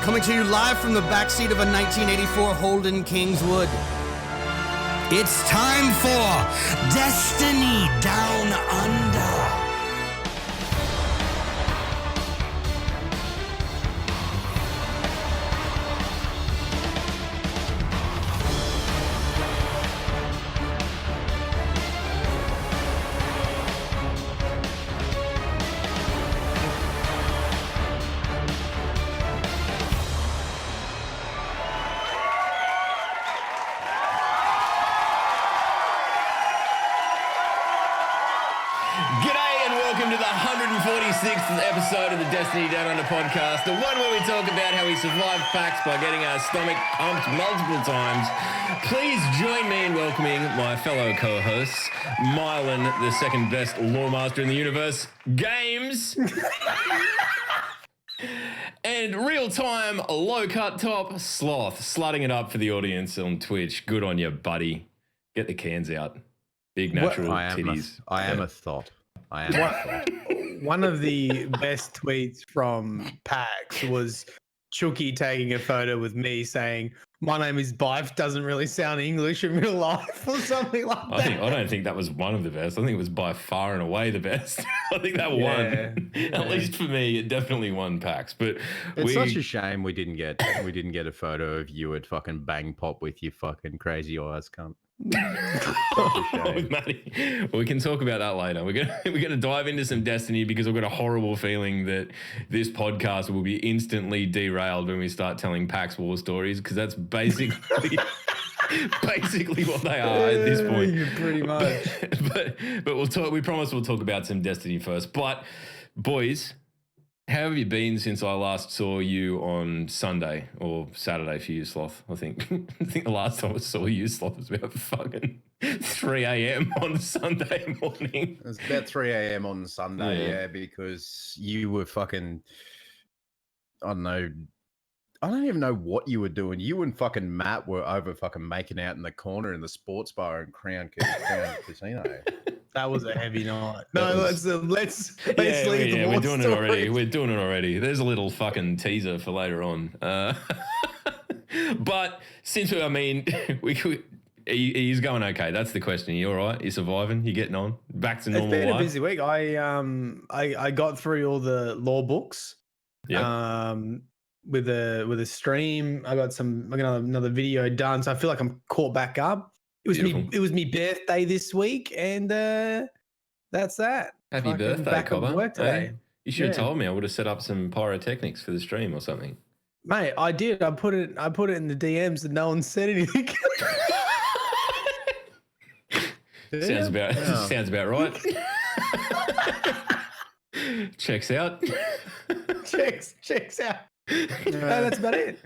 Coming to you live from the backseat of a 1984 Holden Kingswood. It's time for Destiny Down Under. Episode of the Destiny Down Under podcast, the one where we talk about how we survived PAX by getting our stomach pumped multiple times. Please join me in welcoming my fellow co-hosts, Mylan, the second best lawmaster in the universe, Games, and real-time low-cut top Sloth, slutting it up for the audience on Twitch. Good on you, buddy. Get the cans out. Big natural titties. I am a thought. One of the best tweets from PAX was Chucky taking a photo with me saying, "My name is Bife, doesn't really sound English in real life," or something like that. I don't think that was one of the best. I think it was by far and away the best. I think that won. At least for me, it definitely won PAX. But it's such a shame we didn't get a photo of you at fucking Bang Pop with your fucking crazy eyes, cunt. With Matty. Well, we can talk about that later. We're gonna dive into some Destiny because I've got a horrible feeling that this podcast will be instantly derailed when we start telling PAX war stories, because that's basically what they are at this point. Pretty much. But we'll talk. We promise we'll talk about some Destiny first. But boys, how have you been since I last saw you on Sunday or Saturday for you, Sloth? I think the last time I saw you, Sloth, was about fucking 3 a.m. on Sunday morning. It was about 3 a.m. on Sunday, yeah, because you were fucking, I don't know. I don't even know what you were doing. You and fucking Matt were over fucking making out in the corner in the sports bar in Crown Casino. That was a heavy night. No, let's leave the we're doing story. it already. We're doing it already. There's a little fucking teaser for later on. But since he's going okay. That's the question. You all right? You surviving? You getting on? Back to normal life? It's been a busy week. I got through all the law books. Yeah. With a stream. I got another video done, so I feel like I'm caught back up. It was me birthday this week, and that's that. Happy birthday, back Cobber. at work today. Hey, you should have told me. I would have set up some pyrotechnics for the stream or something. Mate, I did. I put it in the DMs and no one said anything. Sounds about right. Checks out. Checks out. No, that's about it.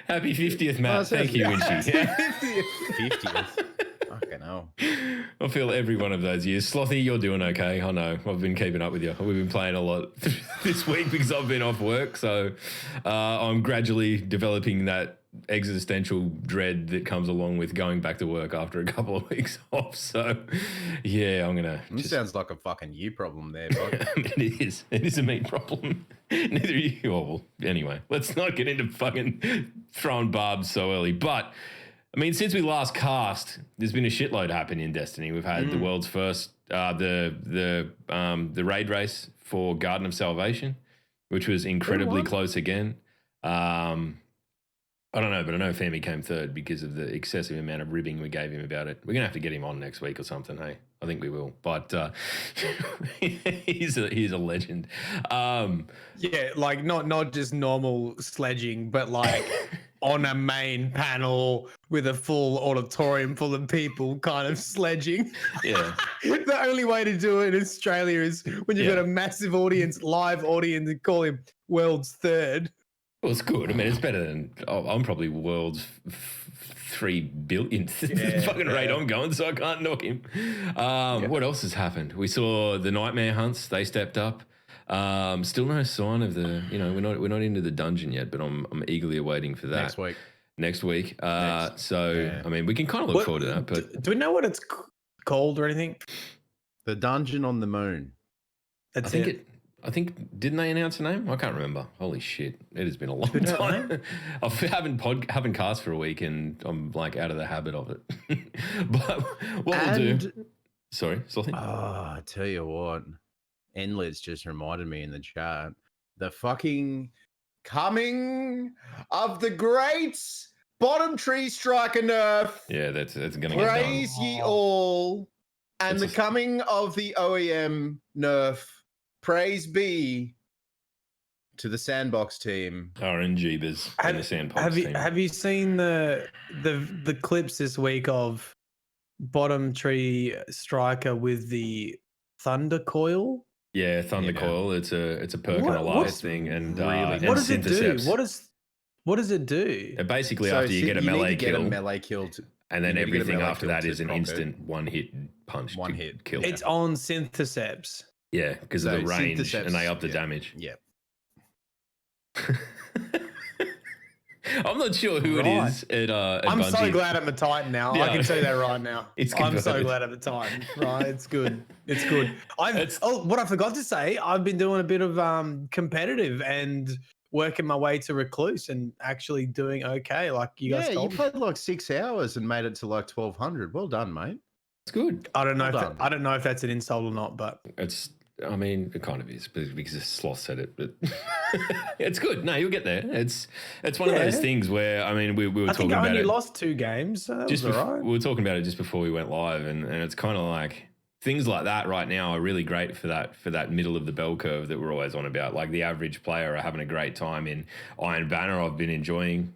Happy 50th, Matt. Thank you, Winchy. 50th. Fucking hell. I feel every one of those years. Slothy, you're doing okay. I know. I've been keeping up with you. We've been playing a lot this week because I've been off work. So I'm gradually developing that existential dread that comes along with going back to work after a couple of weeks off. So, yeah, I'm going to... This sounds like a fucking you problem there, bud. It is. It is a me problem. Neither are you. Oh, well, anyway, let's not get into fucking throwing barbs so early. But, I mean, since we last cast, there's been a shitload happen in Destiny. We've had the world's first, the raid race for Garden of Salvation, which was incredibly close again. I don't know, but I know Femi came third because of the excessive amount of ribbing we gave him about it. We're going to have to get him on next week or something, hey? I think we will. But he's a legend. Yeah, like not just normal sledging, but like on a main panel with a full auditorium full of people kind of sledging. Yeah. The only way to do it in Australia is when you've got a massive audience, live audience, and call him world's third. Well, it's good. I mean, it's better than I'm probably world's 3 billionth fucking rate I'm going, so I can't knock him. What else has happened? We saw the Nightmare Hunts. They stepped up. Still no sign of the. We're not into the dungeon yet, but I'm eagerly awaiting for that next week. So I mean, we can kind of look forward to that. But do we know what it's called or anything? The dungeon on the moon. I I think, didn't they announce a name? I can't remember. Holy shit. It has been a long time. I haven't cast for a week and I'm like out of the habit of it. But what we'll do. Sorry, something? I tell you what. Enlit's just reminded me in the chat. The fucking coming of the great bottom tree striker nerf. Yeah, that's going to get done. Praise ye all. And the coming of the OEM nerf. Praise be to the Sandbox team. RNGbers and the Sandbox team. Have you seen the clips this week of bottom tree striker with the thunder coil? Yeah, thunder coil. It's a perk and a light thing, and really, what does it do? What does it do? Basically, after you get a melee kill, and then everything after that is an instant one-hit punch. One-hit kill. It's on syntheseps. Yeah, because of the range, and they up the damage. Yeah. I'm not sure who it is at I'm Bungie. so glad I'm a Titan now. Yeah. I can tell you that right now. I'm so glad I'm a Titan. Right, it's good. It's good. What I forgot to say, I've been doing a bit of competitive and working my way to recluse and actually doing okay. Like you guys told me. Played like 6 hours and made it to like 1200. Well done, mate. It's good. I don't know if that's an insult or not, but I mean, it kind of is because Sloth said it, but it's good. No, you'll get there. It's one of those things where, I mean, we were talking about it. I think I only lost 2 games. So we were talking about it just before we went live, and it's kind of like things like that right now are really great for that middle of the bell curve that we're always on about. Like the average player are having a great time in Iron Banner. I've been enjoying,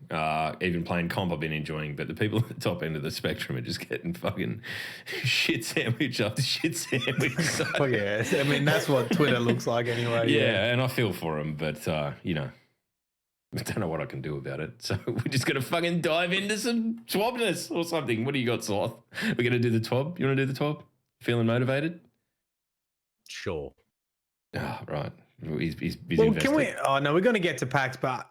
even playing comp I've been enjoying, but the people at the top end of the spectrum are just getting fucking shit sandwich after shit sandwich. So, oh yeah, I mean that's what Twitter looks like anyway. Yeah, and I feel for them, but you know, I don't know what I can do about it. So we're just going to fucking dive into some twobness or something. What do you got, Sloth? We're going to do the twob? You want to do the twob? Feeling motivated? Sure. Ah, right. He's well, invested. can we? Oh no, we're going to get to PAX, but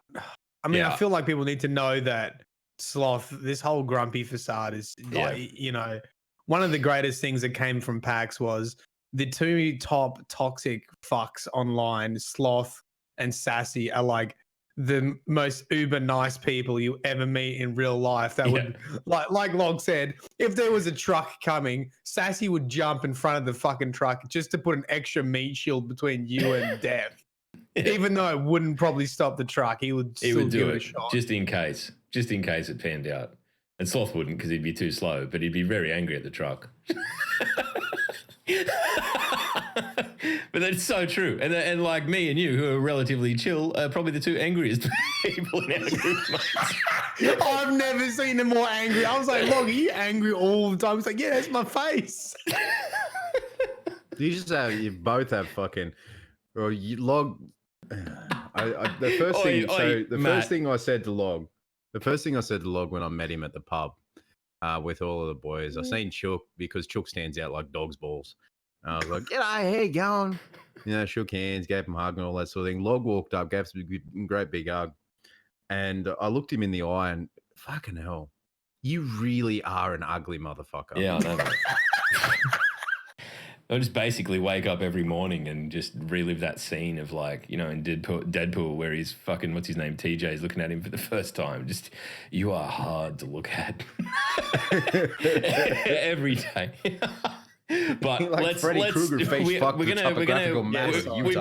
I mean, I feel like people need to know that Sloth, this whole grumpy facade is like, you know, one of the greatest things that came from PAX was the 2 top toxic fucks online, Sloth and Sassy, are like the most uber nice people you ever meet in real life. That would, like Log said, if there was a truck coming, Sassy would jump in front of the fucking truck just to put an extra meat shield between you and death. Even though it wouldn't probably stop the truck, he would still do give it a shot. just in case it panned out. And Sloth wouldn't because he'd be too slow, but he'd be very angry at the truck. But that's so true. And like me and you, who are relatively chill, are probably the 2 angriest people in our group. I've never seen him more angry. I was like, Log, are you angry all the time? He's like, yeah, that's my face. You just have, you both have fucking, or you Log. The first thing I said to Log when I met him at the pub with all of the boys, I seen Chook because Chook stands out like dog's balls. I was like, "G'day, how you going?" You know, shook hands, gave him a hug and all that sort of thing. Log walked up, gave us a great big hug, and I looked him in the eye and fucking hell, you really are an ugly motherfucker. Yeah, I know that. I just basically wake up every morning and just relive that scene of like, you know, in Deadpool where he's fucking, what's his name, TJ's looking at him for the first time. Just, you are hard to look at every day. But like we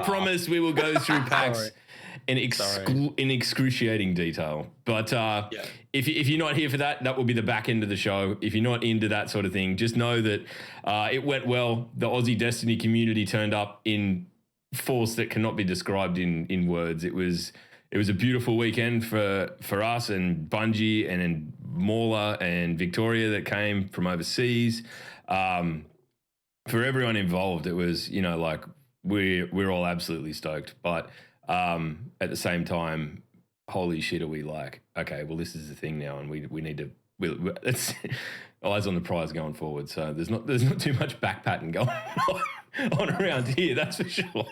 promise we will go through PAX in excruciating detail. But if you're not here for that, that will be the back end of the show. If you're not into that sort of thing, just know that it went well. The Aussie Destiny community turned up in force that cannot be described in words. It was a beautiful weekend for us and Bungie and Mauler and Victoria that came from overseas. For everyone involved, it was, you know, like we're all absolutely stoked. But at the same time, holy shit, are we like, okay, well, this is the thing now, and we need to. It's eyes on the prize going forward. So there's not too much back pattern going on around here, that's for sure.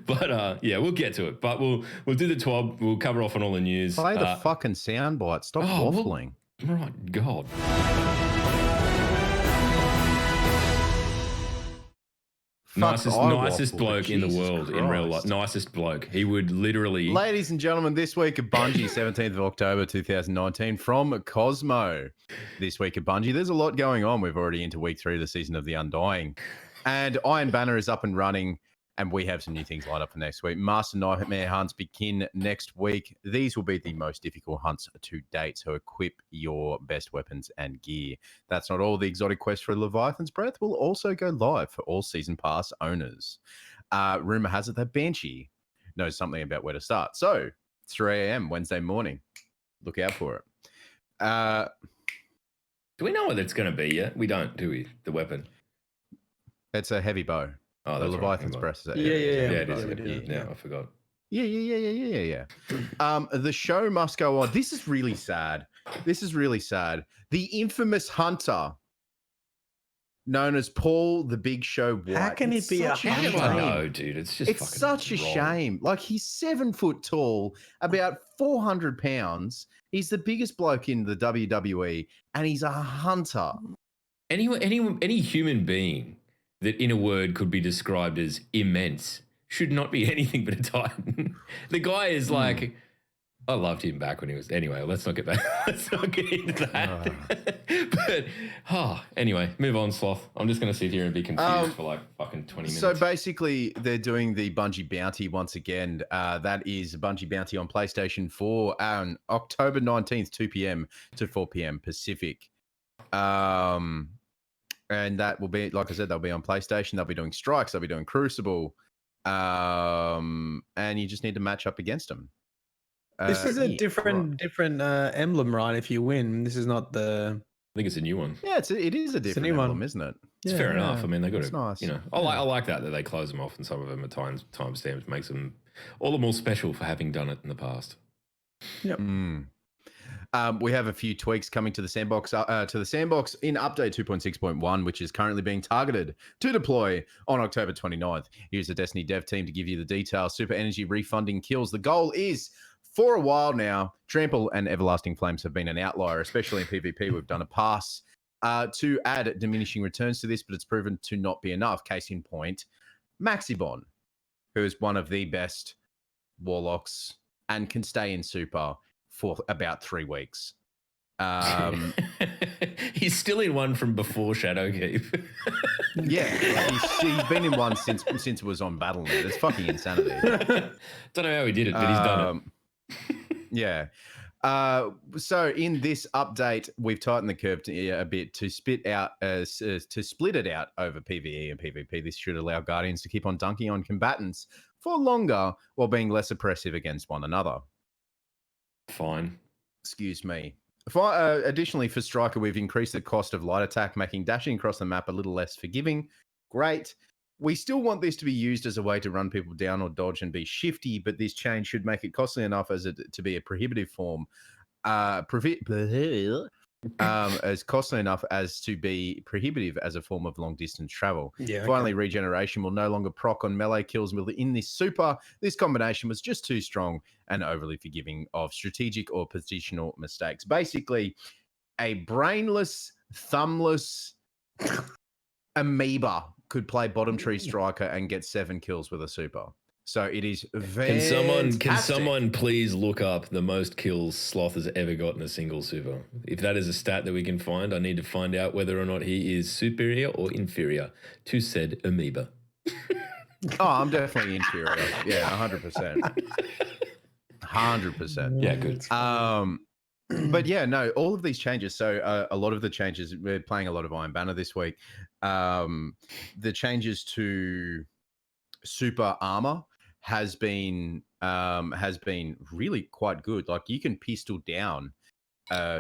But we'll get to it. But we'll do the TWAB. We'll cover off on all the news. Play the fucking soundbite. Stop waffling. Right, God. nicest bloke in the world in real life. Nicest bloke. He would literally. Ladies and gentlemen, this week at Bungie, 17th of October 2019, from Cosmo. This week at Bungie, there's a lot going on. We're already into week 3 of the season of The Undying. And Iron Banner is up and running, and we have some new things lined up for next week. Master Nightmare hunts begin next week. These will be the most difficult hunts to date, so equip your best weapons and gear. That's not all. The exotic quest for Leviathan's Breath will also go live for all Season Pass owners. Rumor has it that Banshee knows something about where to start. So, 3 a.m. Wednesday morning. Look out for it. Do we know what it's going to be yet? We don't, do we? The weapon. It's a heavy bow. Oh, the Leviathan's Breath. Yeah, it is. Yeah, I forgot. Yeah. The show must go on. This is really sad. The infamous hunter known as Paul the Big Show White. How can it be a hunter? I know, dude. It's such a shame. Like, he's 7 foot tall, about 400 pounds. He's the biggest bloke in the WWE, and he's a hunter. Any human being that in a word could be described as immense should not be anything but a titan. The guy is like, I loved him back when he was. Anyway, let's not get into that. But anyway, move on, Sloth. I'm just going to sit here and be confused for like fucking 20 minutes. So basically, they're doing the Bungie Bounty once again. That is Bungie Bounty on PlayStation 4 on October 19th, 2 p.m. to 4 p.m. Pacific. And that will be, like I said, they'll be on PlayStation. They'll be doing Strikes. They'll be doing Crucible. And you just need to match up against them. This is a different emblem, right? If you win, this is not the. I think it's a new one. Yeah, it is a different emblem, isn't it? It's fair enough. I mean, they got it. Nice. You know, I like that they close them off, and some of them at timestamps makes them all the more special for having done it in the past. Yep. We have a few tweaks coming to the Sandbox in update 2.6.1, which is currently being targeted to deploy on October 29th. Here's the Destiny dev team to give you the details. Super Energy refunding kills. The goal is, for a while now, Trample and Everlasting Flames have been an outlier, especially in PvP. We've done a pass to add diminishing returns to this, but it's proven to not be enough. Case in point, Maxibon, who is one of the best warlocks and can stay in Super for about 3 weeks. He's still in one from before Shadowkeep. Yeah, he's been in one since it was on Battle.net. It's fucking insanity. Don't know how he did it, but he's done it. Yeah. So in this update, we've tightened the curve a bit to split it out over PvE and PvP. This should allow Guardians to keep on dunking on combatants for longer while being less oppressive against one another. Fine. Excuse me. Additionally, for Striker, we've increased the cost of light attack, making dashing across the map a little less forgiving. Great. We still want this to be used as a way to run people down or dodge and be shifty, but this change should make it costly enough to be a prohibitive form. As costly enough as to be prohibitive as a form of long distance travel. Yeah. Finally, regeneration will no longer proc on melee kills in this super. This combination was just too strong and overly forgiving of strategic or positional mistakes. Basically, a brainless, thumbless amoeba could play bottom tree striker and get 7 kills with a super. So it is very. Can someone please look up the most kills Sloth has ever got in a single super? If that is a stat that we can find, I need to find out whether or not he is superior or inferior to said amoeba. Oh, I'm definitely inferior. Yeah, 100%. 100%. Yeah, good. But yeah, no, all of these changes. So a lot of the changes, we're playing a lot of Iron Banner this week. The changes to super armor has been really quite good. Like, you can pistol down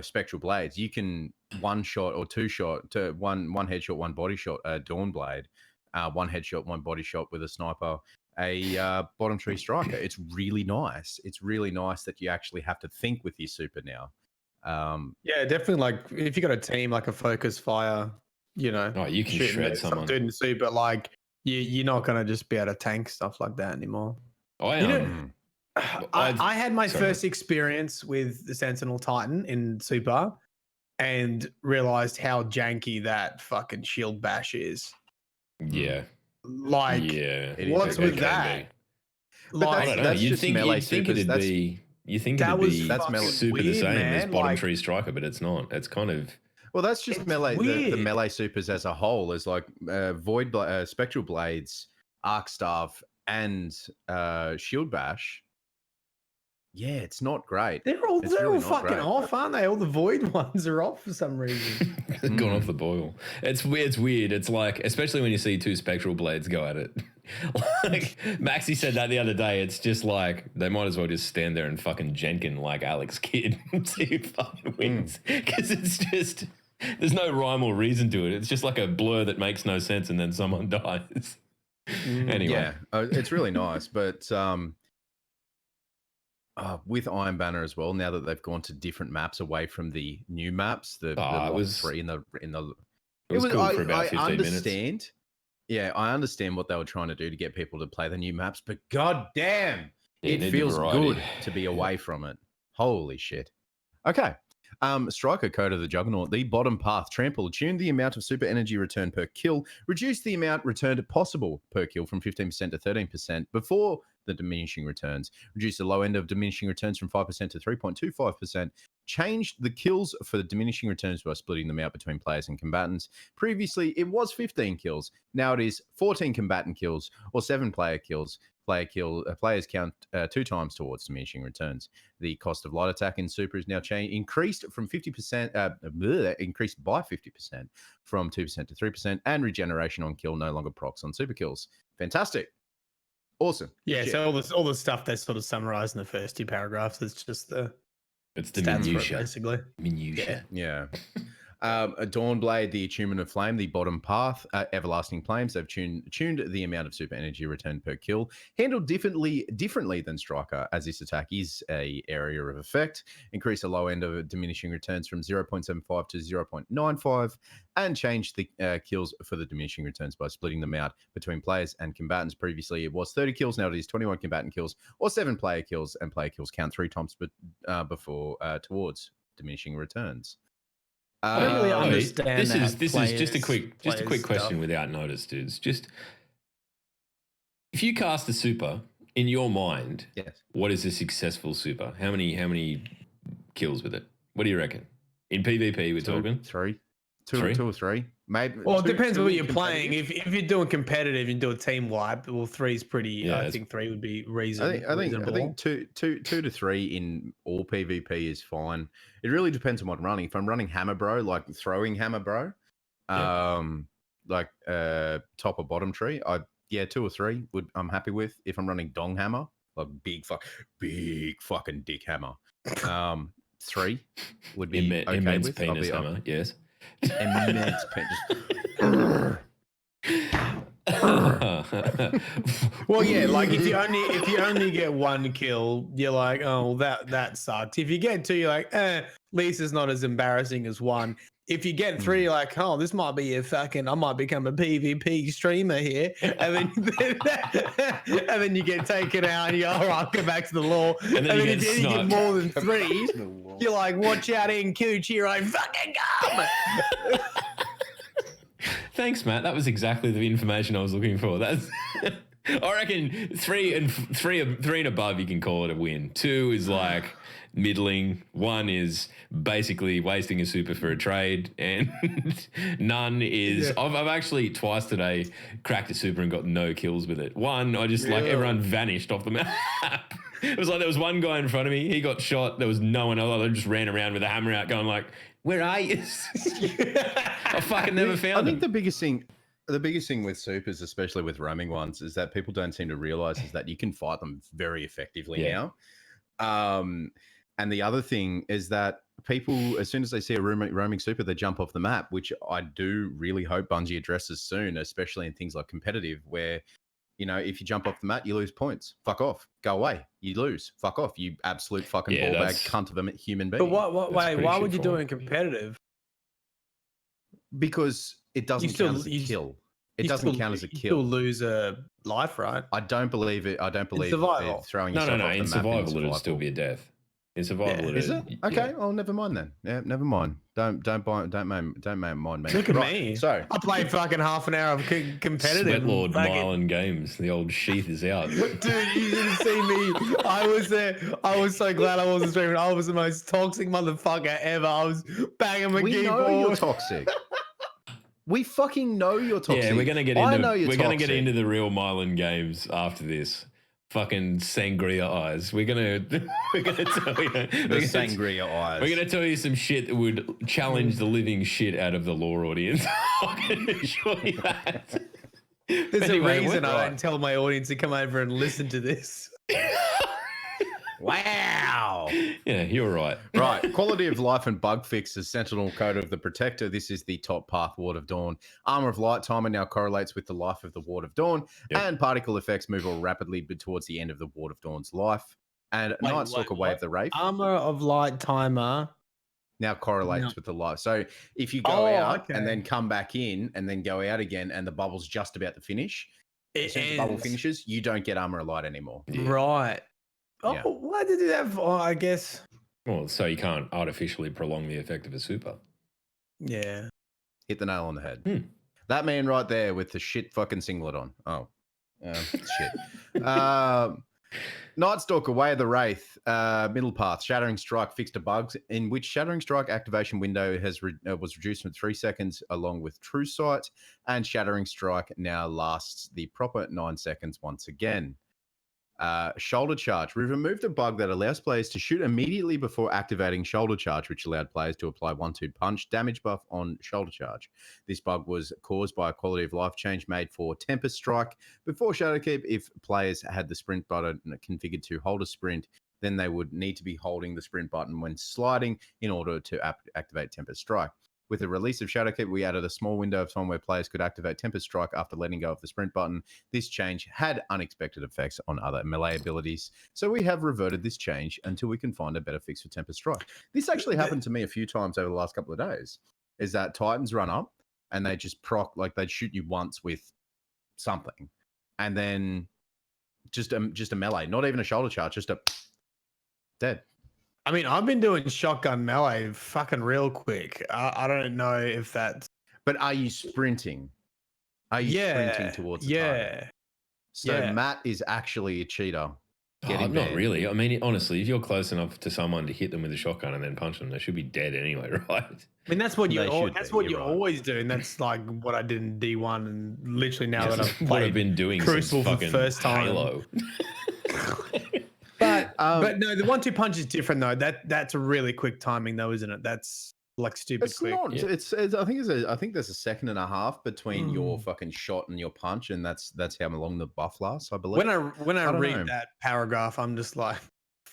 spectral blades. You can one shot or two shot to one headshot, one body shot, Dawn Blade, one headshot, one body shot with a sniper, a bottom tree striker. It's really nice. It's really nice that you actually have to think with your super now. Yeah, definitely. Like, if you got a team like a focus fire, you know, you can shred someone. Dude in super, like, you're not gonna just be able to tank stuff like that anymore. I had my first experience with the Sentinel Titan in Super, and realized how janky that fucking shield bash is. Yeah. Like, Yeah. what's it with can that? But Like, I don't know. that's You'd just think melee it'd supers. be. You think that it'd was be That's fucking melee. super the weird, same man. as bottom Like, tree striker, but it's not. It's kind of. Well, that's just it's melee. The weird. melee supers as a whole is like spectral blades, arc staff, and shield bash. Yeah, it's not great. They're all It's really not fucking great. off, aren't they? All the void ones are off for some reason. Gone off the boil. It's weird. It's weird. It's like, especially when you see two spectral blades go at it. Like Maxie said that the other day. It's just like they might as well just stand there and fucking Jenkin like Alex Kidd and see who fucking wins, because it's just there's no rhyme or reason to it. It's just like a blur that makes no sense, and then someone dies. Anyway, Yeah, it's really nice, but with Iron Banner as well. Now that they've gone to different maps away from the new maps, the it Lot was 3 in the it was cool for about 15 understand. minutes. Yeah, I understand what they were trying to do to get people to play the new maps, but god damn, Yeah, it need the feels variety. good to be away from it. Holy shit. Okay. Striker Code of the Juggernaut, the bottom path, trample, tune the amount of super energy return per kill, reduce the amount returned possible per kill from 15% to 13% before the diminishing returns, reduce the low end of diminishing returns from 5% to 3.25%, change the kills for the diminishing returns by splitting them out between players and combatants. Previously, it was 15 kills. Now it is 14 combatant kills or 7 player kills. Players count 2 times towards diminishing returns. The cost of light attack in Super is now increased from 50%, increased by 50% from 2% to 3%, and regeneration on kill no longer procs on super kills. Fantastic. Awesome. Yeah, Shit. so all the stuff they sort of summarize in the first 2 paragraphs is just the It's the stats for it, minutia. basically. Minutia. Yeah. A Dawnblade, the Attunement of Flame, the bottom path, Everlasting Flames. They've tuned the amount of super energy returned per kill, handled differently than Striker, as this attack is a area of effect. Increase the low end of diminishing returns from 0.75 to 0.95, and change the kills for the diminishing returns by splitting them out between players and combatants. Previously, it was 30 kills. Now it is 21 combatant kills or 7 player kills, and player kills count 3 times before towards diminishing returns. I don't really understand This that is just a quick players question stuff. without notice, dudes. Just if you cast a super in your mind, Yes. what is a successful super? How many kills with it? What do you reckon? In PvP, we're talking Two or three. Maybe. Well, it depends on what you're competitive. playing. If you're doing competitive and do a team wipe, well, 3 is pretty. Yeah, I think 3 would be I reasonable. think two to 3 in all PvP is fine. It really depends on what I'm running. If I'm running Hammer Bro, like throwing Hammer Bro, like top or bottom tree, 2 or 3 I'm happy with. If I'm running Dong Hammer, like big fucking dick hammer, 3 would be okay immense with. penis hammer. Yes. Immense penis. Well, yeah, like if you only get 1 kill, you're like, oh, that sucks. If you get 2, you're like, at least it's not as embarrassing as 1. If you get 3, you're like, oh, this might be I might become a PvP streamer here, and then you get taken out, and you go, all right, go back to the law, and then if you get more than 3, you're like, watch out, in Cooch, you're like, fucking come. Thanks, Matt. That was exactly the information I was looking for. That's I reckon 3 and above you can call it a win. 2 is like middling. 1 is basically wasting a super for a trade, and none is. Yeah. I've actually twice today cracked a super and got no kills with it. 1, I just like everyone vanished off the map. It was like there was one guy in front of me. He got shot. There was no one else. I just ran around with a hammer out, going like, "Where are you?" I fucking never found. I think the biggest thing with supers, especially with roaming ones, is that people don't seem to realize is that you can fight them very effectively now. And the other thing is that people, as soon as they see a roaming super, they jump off the map, which I do really hope Bungie addresses soon, especially in things like competitive, where, you know, if you jump off the mat, you lose points. Fuck off. Go away. You lose. Fuck off. You absolute fucking ballbag cunt of a human being. But why would you do it in competitive? Because it doesn't count as a kill. It doesn't count as a kill. You still lose a life, right? I don't believe it. I don't believe survival. Throwing no. yourself off the In map survival, it'll still be a death. In survival, Is it? yeah. Okay, well, never mind then. Yeah, never mind. Don't mind me. Look at Right, me. So I played fucking half an hour of competitive. Sweatlord fucking- Mylan Games. The old sheath is out. Dude, you should have seen me. I was there. I was so glad I wasn't streaming. I was the most toxic motherfucker ever. I was banging my we keyboard. know you're toxic. We fucking know you're toxic. Yeah, we're gonna get I into know you're we're gonna toxic. get into the real Mylan Games after this. Fucking sangria eyes. We're gonna tell you the sangria eyes. We're gonna tell you some shit that would challenge the living shit out of the lore audience. I can assure you that. There's Anyway, a reason what- I don't tell my audience to come over and listen to this. Wow. Yeah, you're right. Right. Quality of life and bug fixes. Sentinel Code of the Protector. This is the top path, Ward of Dawn. Armor of Light timer now correlates with the life of the Ward of Dawn. Yep. And particle effects move more rapidly towards the end of the Ward of Dawn's life. And Night Stalker Way of the Wraith Armor of Light timer. now correlates No. with the life. So if you go out okay. and then come back in and then go out again and the bubble's just about to finish, as soon as the bubble ends. finishes, you don't get Armor of Light anymore. Yeah. Right. Oh, Yeah. why did they do that? For, I guess. Well, so you can't artificially prolong the effect of a super. Yeah. Hit the nail on the head. Hmm. That man right there with the shit fucking singlet on. Oh, shit. Night Stalker, Way of the Wraith, middle path, Shattering Strike fixed a bug in which Shattering Strike activation window was reduced from 3 seconds along with True Sight, and Shattering Strike now lasts the proper 9 seconds once again. Shoulder Charge. We've removed a bug that allows players to shoot immediately before activating Shoulder Charge, which allowed players to apply 1-2 punch damage buff on Shoulder Charge. This bug was caused by a quality of life change made for Tempest Strike. Before Shadowkeep, if players had the sprint button configured to hold a sprint, then they would need to be holding the sprint button when sliding in order to activate Tempest Strike. With the release of Shadowkeep, we added a small window of time where players could activate Tempest Strike after letting go of the sprint button. This change had unexpected effects on other melee abilities, so we have reverted this change until we can find a better fix for Tempest Strike. This actually happened to me a few times over the last couple of days, is that Titans run up and they just proc, like they'd shoot you once with something, and then just a melee, not even a shoulder charge, just a dead. I mean, I've been doing shotgun melee fucking real quick. I don't know if that's. But are you sprinting? Are you sprinting towards the target? So Matt is actually a cheater. Not really. I mean, honestly, if you're close enough to someone to hit them with a shotgun and then punch them, they should be dead anyway, right? I mean, that's what you. You're right. Always do, and that's like what I did in D1, and literally now that I've what played I've been doing Crucible since for the fucking first time. Halo. But no, the 1-2 punch is different though. That's a really quick timing though, isn't it? That's like stupid It's quick. not. Yeah. I think there's a second and a half between your fucking shot and your punch, and that's how long the buff lasts, I believe. When I don't read know. that paragraph, I'm just like,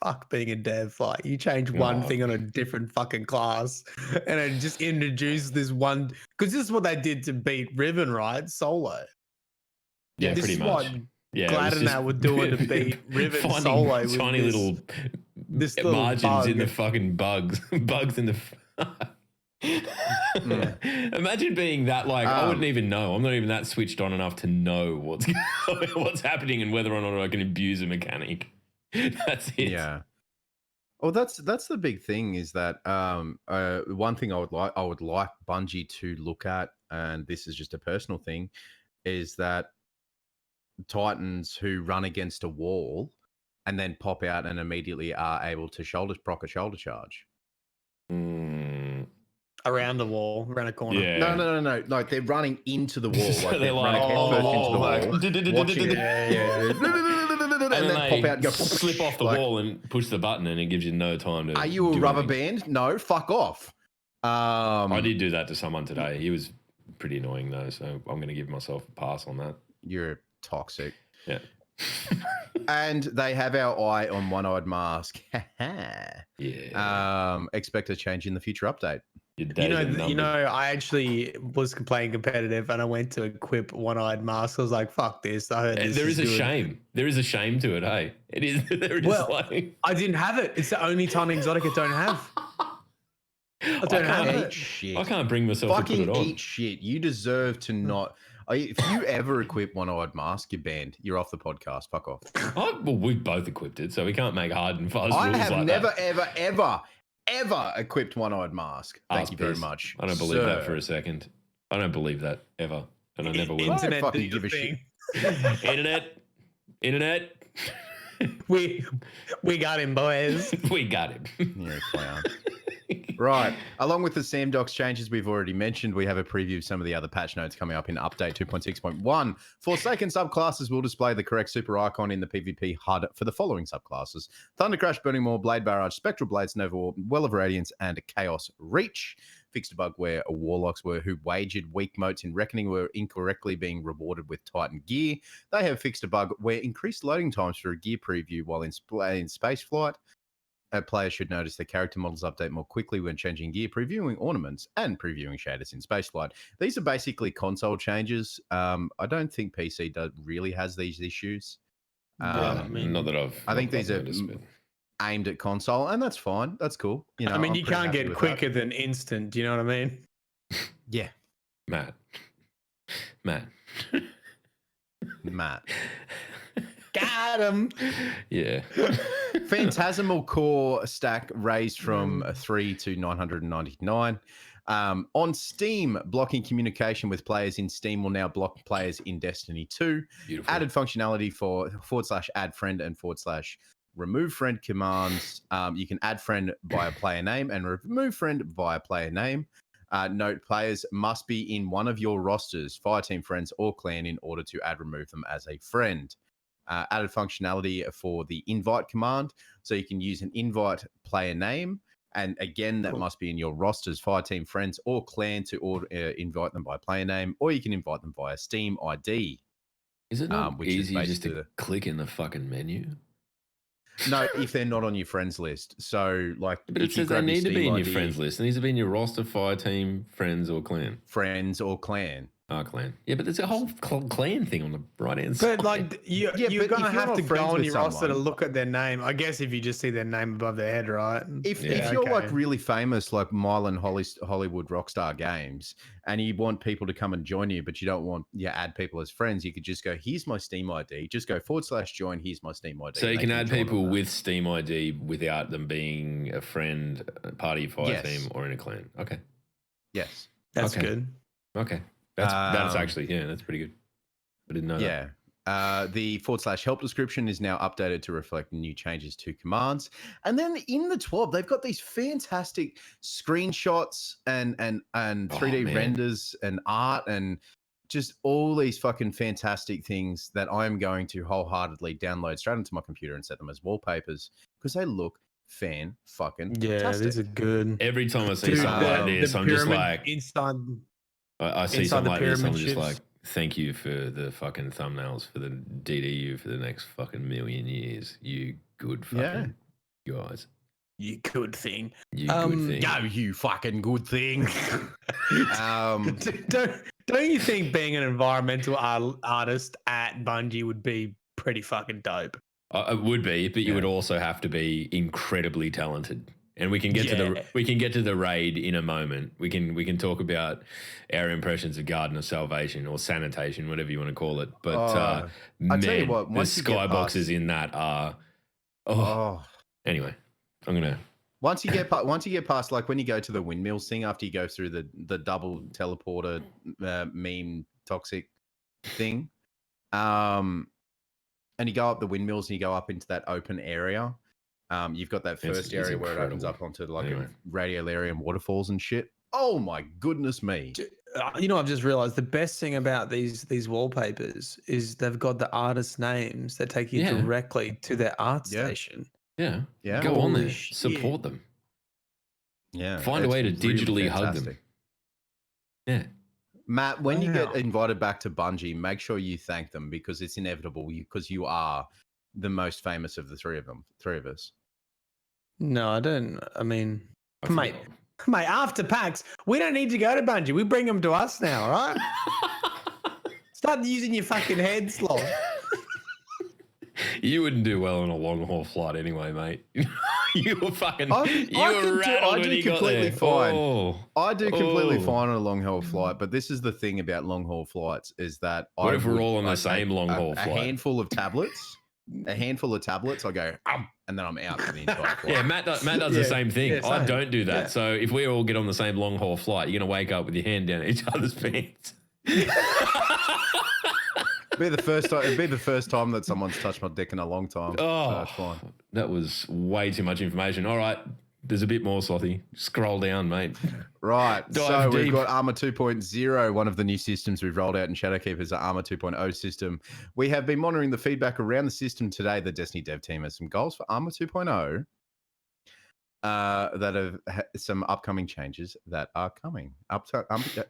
fuck being a dev. Like you change one thing on a different fucking class, and it just introduced this one because this is what they did to beat Riven, right? Solo. Yeah, this pretty is much. What Yeah, Glad and that were doing to beat Riven finding Solo with tiny this, little this little margins bug. in the fucking bugs in the. Imagine being that like I wouldn't even know. I'm not even that switched on enough to know what's happening and whether or not I can abuse a mechanic. That's it. Yeah. Well, that's the big thing is that one thing I would like Bungie to look at, and this is just a personal thing, is that Titans who run against a wall and then pop out and immediately are able to proc a shoulder charge. Around the wall, around a corner. Yeah. No. They're running into the wall. So Like they're they're like, running oh, headfirst into the like, wall. Watching it. And then pop out and go slip off the like, wall and push the button, and it gives you no time to. Are you a do rubber anything. band? No, fuck off. I did do that to someone today. He was pretty annoying though, so I'm going to give myself a pass on that. You're toxic. Yeah. And they have our eye on One-Eyed Mask. Yeah. Expect a change in the future update. Your days are numbered. I actually was playing competitive and I went to equip One-Eyed Mask. I was like, fuck this. I heard this There is a good. shame. There is a shame to it, hey? It is. There is like... I didn't have it. It's the only time Exotica don't have. I don't have Eat it. shit. I can't bring myself Fucking to put it on. eat shit. You deserve to not. If you ever equip one-eyed mask, you're banned. You're off the podcast. Fuck off. Oh, well, we've both equipped it, so we can't make hard and fast I rules have like never, that. ever equipped one-eyed mask. Thank you very much. I don't believe that sir. for a second. I don't believe that ever, and I never will. Internet, Internet fucking do give a your shit. Internet. We got him, boys. We got him. Yeah, clown. Right. Along with the Sandbox changes we've already mentioned, we have a preview of some of the other patch notes coming up in update 2.6.1. Forsaken subclasses will display the correct super icon in the PvP HUD for the following subclasses: Thunder Crash, Burning Maw, Blade Barrage, Spectral Blades, Nova War, Well of Radiance, and Chaos Reach. Fixed a bug where warlocks who wagered weak motes in Reckoning were incorrectly being rewarded with Titan gear. They have fixed a bug where increased loading times for a gear preview while in space flight. Players should notice their character models update more quickly when changing gear, previewing ornaments, and previewing shaders in spaceflight. These are basically console changes. I don't think PC really has these issues. Not that I've. I think these are noticed, aimed at console, and that's fine. That's cool. You know, I mean, I'm you pretty can't happy get with quicker than instant. Do you know what I mean? Yeah, Matt. Matt. Got him. Yeah. Phantasmal core stack raised from 3 to 999. On Steam, blocking communication with players in Steam will now block players in Destiny 2. Beautiful. Added functionality for /add friend and /remove friend commands. You can add friend via player name and remove friend via player name. Note, players must be in one of your rosters, fireteam, friends, or clan in order to remove them as a friend. Added functionality for the invite command, so you can use an invite player name, and again that must be in your rosters, fireteam, friends, or clan to invite them by player name, or you can invite them via Steam ID. Is it not which easy is just to basically click in the fucking menu? No, if they're not on your friends list. So, like, But if it you says they grab your need to be Steam in your ID, friends list. It needs to be in your roster, fire team, friends, or clan. friends or clan. Clan. Yeah, but there's a whole clan thing on the right hand side. But like, you're but going to if you're have not to go friends on with your roster to someone- look at their name. I guess if you just see their name above their head, right? If Yeah, you're like okay. really famous, like Mylan Hollywood Rockstar Games, and you want people to come and join you, but you don't want add people as friends, you could just go, here's my Steam ID. Just go /join. Here's my Steam ID. So you and can they add join on people that. with Steam ID without them being a friend, a party, fire Yes. team, or in a clan. Okay. Yes. That's Okay. good. Okay. That's actually, that's pretty good. I didn't know that. Yeah. The /help description is now updated to reflect new changes to commands. And then in the 12, they've got these fantastic screenshots and 3D man. renders and art and just all these fucking fantastic things that I'm going to wholeheartedly download straight into my computer and set them as wallpapers because they look fucking Yeah, fantastic. these are good. Every time I see Dude, something like the this, I'm just pyramid like, inside. I see inside something the like this, I'm pyramid just like, shifts. thank you for the fucking thumbnails for the DDU for the next fucking million years. You good fucking guys. You good thing. You good thing. Go, you fucking good thing. Don't you think being an environmental artist at Bungie would be pretty fucking dope? It would be, but you would also have to be incredibly talented. And we can get to the raid in a moment. We can talk about our impressions of Garden of Salvation or Sanitation, whatever you want to call it. But I tell you what, the once you get skyboxes past- in that are Anyway, I'm gonna. Once you get past, like when you go to the windmills thing, after you go through the double teleporter meme toxic thing, and you go up the windmills and you go up into that open area, you've got that first area where it opens up onto like a radiolarian waterfalls and shit. Oh my goodness me! You know, I've just realized the best thing about these wallpapers is they've got the artist names that take you directly to their art station. Yeah. Yeah. Go on Holy there. shit. Support them. Yeah. Find a way to it's really digitally hug them. fantastic. Yeah. Matt, when you get Wow. invited back to Bungie, make sure you thank them because it's inevitable. Because you are the most famous of the three of us. No, I don't. I mean, I mate, forgot. after PAX, we don't need to go to Bungie. We bring them to us now, all right? Start using your fucking head, Sloth. You wouldn't do well on a long haul flight anyway, mate. You were fucking. I do completely fine. I do completely fine on a long haul flight, but this is the thing about long haul flights is that what if we're all on the same long haul flight? A handful of tablets. I go, and then I'm out for the entire flight. Yeah, Matt does the same thing. Yeah, I don't do that. Yeah. So if we all get on the same long haul flight, you're going to wake up with your hand down each other's pants. It'd be the first time that someone's touched my dick in a long time. Oh, so that's fine. That was way too much information. All right. There's a bit more, Slothy. Scroll down, mate. Right. So we've got Armour 2.0, one of the new systems we've rolled out in Shadowkeep is the Armour 2.0 system. We have been monitoring the feedback around the system today. The Destiny dev team has some goals for Armour 2.0 that have some upcoming changes that are coming.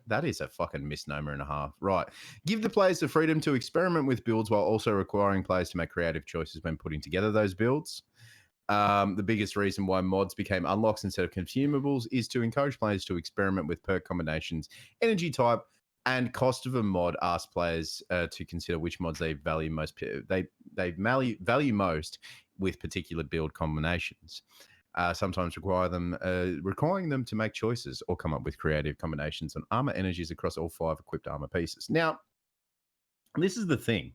That is a fucking misnomer and a half. Right. Give the players the freedom to experiment with builds while also requiring players to make creative choices when putting together those builds. The biggest reason why mods became unlocks instead of consumables is to encourage players to experiment with perk combinations, energy type, and cost of a mod. Ask players to consider which mods they value most. They value most with particular build combinations. Sometimes requiring them to make choices or come up with creative combinations on armor energies across all 5 equipped armor pieces. Now, this is the thing.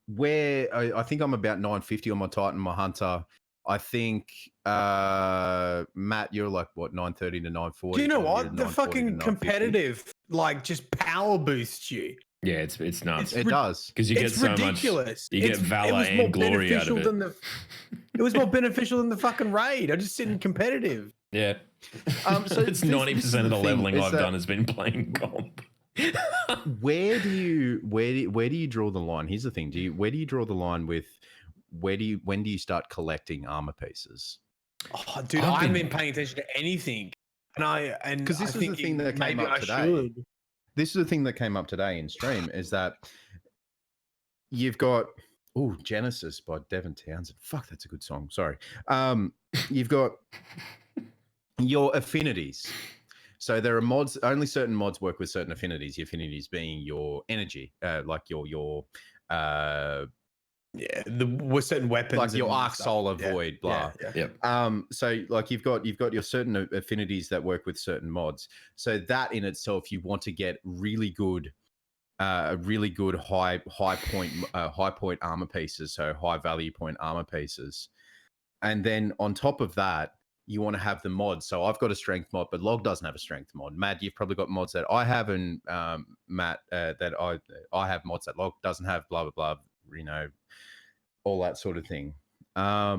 Where I think I'm about 950 on my Titan, my Hunter. I think Matt, you're like what 930 to 940. Do you know what? The fucking competitive just power boosts you. Yeah, it's nuts. It does because you get so ridiculous. Much. You get valor and glory out of it. It was more beneficial than the fucking raid. I just sitting competitive. Yeah. So it's 90% of the leveling I've done has been playing comp. Where do you draw the line? Here's the thing: where do you draw the line with when do you start collecting armor pieces? Oh, dude, I haven't been paying attention to anything, because this is the thing that came up today. This is the thing that came up today in stream is that you've got Genesis by Devin Townsend. Fuck, that's a good song. Sorry. You've got your affinities. So there are mods. Only certain mods work with certain affinities. Your affinities being your energy, like your with certain weapons, like your arc, solar, void, blah. So like you've got your certain affinities that work with certain mods. So that in itself, you want to get really good high point armor pieces. So high value point armor pieces, and then on top of that, you want to have the mods. So I've got a strength mod, but Log doesn't have a strength mod. Matt, you've probably got mods that I have, and Matt, that I have mods that Log doesn't have. Blah blah blah. You know, all that sort of thing. I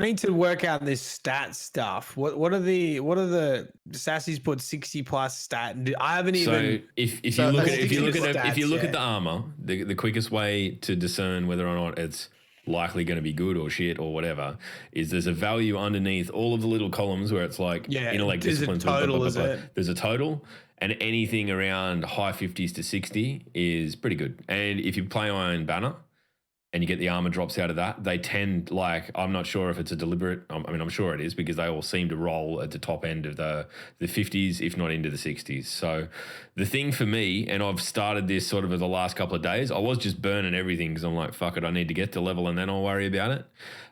need to work out this stat stuff. What are the Sassy's put 60 plus stat? I haven't even. So if you look at the armor, the quickest way to discern whether or not it's likely going to be good or shit or whatever is there's a value underneath all of the little columns where it's like intellect, disciplines, there's a total, and anything around high 50s to 60 is pretty good. And if you play Iron Banner and you get the armor drops out of that, they tend, like, I'm not sure if it's a deliberate, I mean, I'm sure it is because they all seem to roll at the top end of the 50s, if not into the 60s. So the thing for me, and I've started this sort of over the last couple of days, I was just burning everything because I'm like, fuck it, I need to get to level and then I'll worry about it.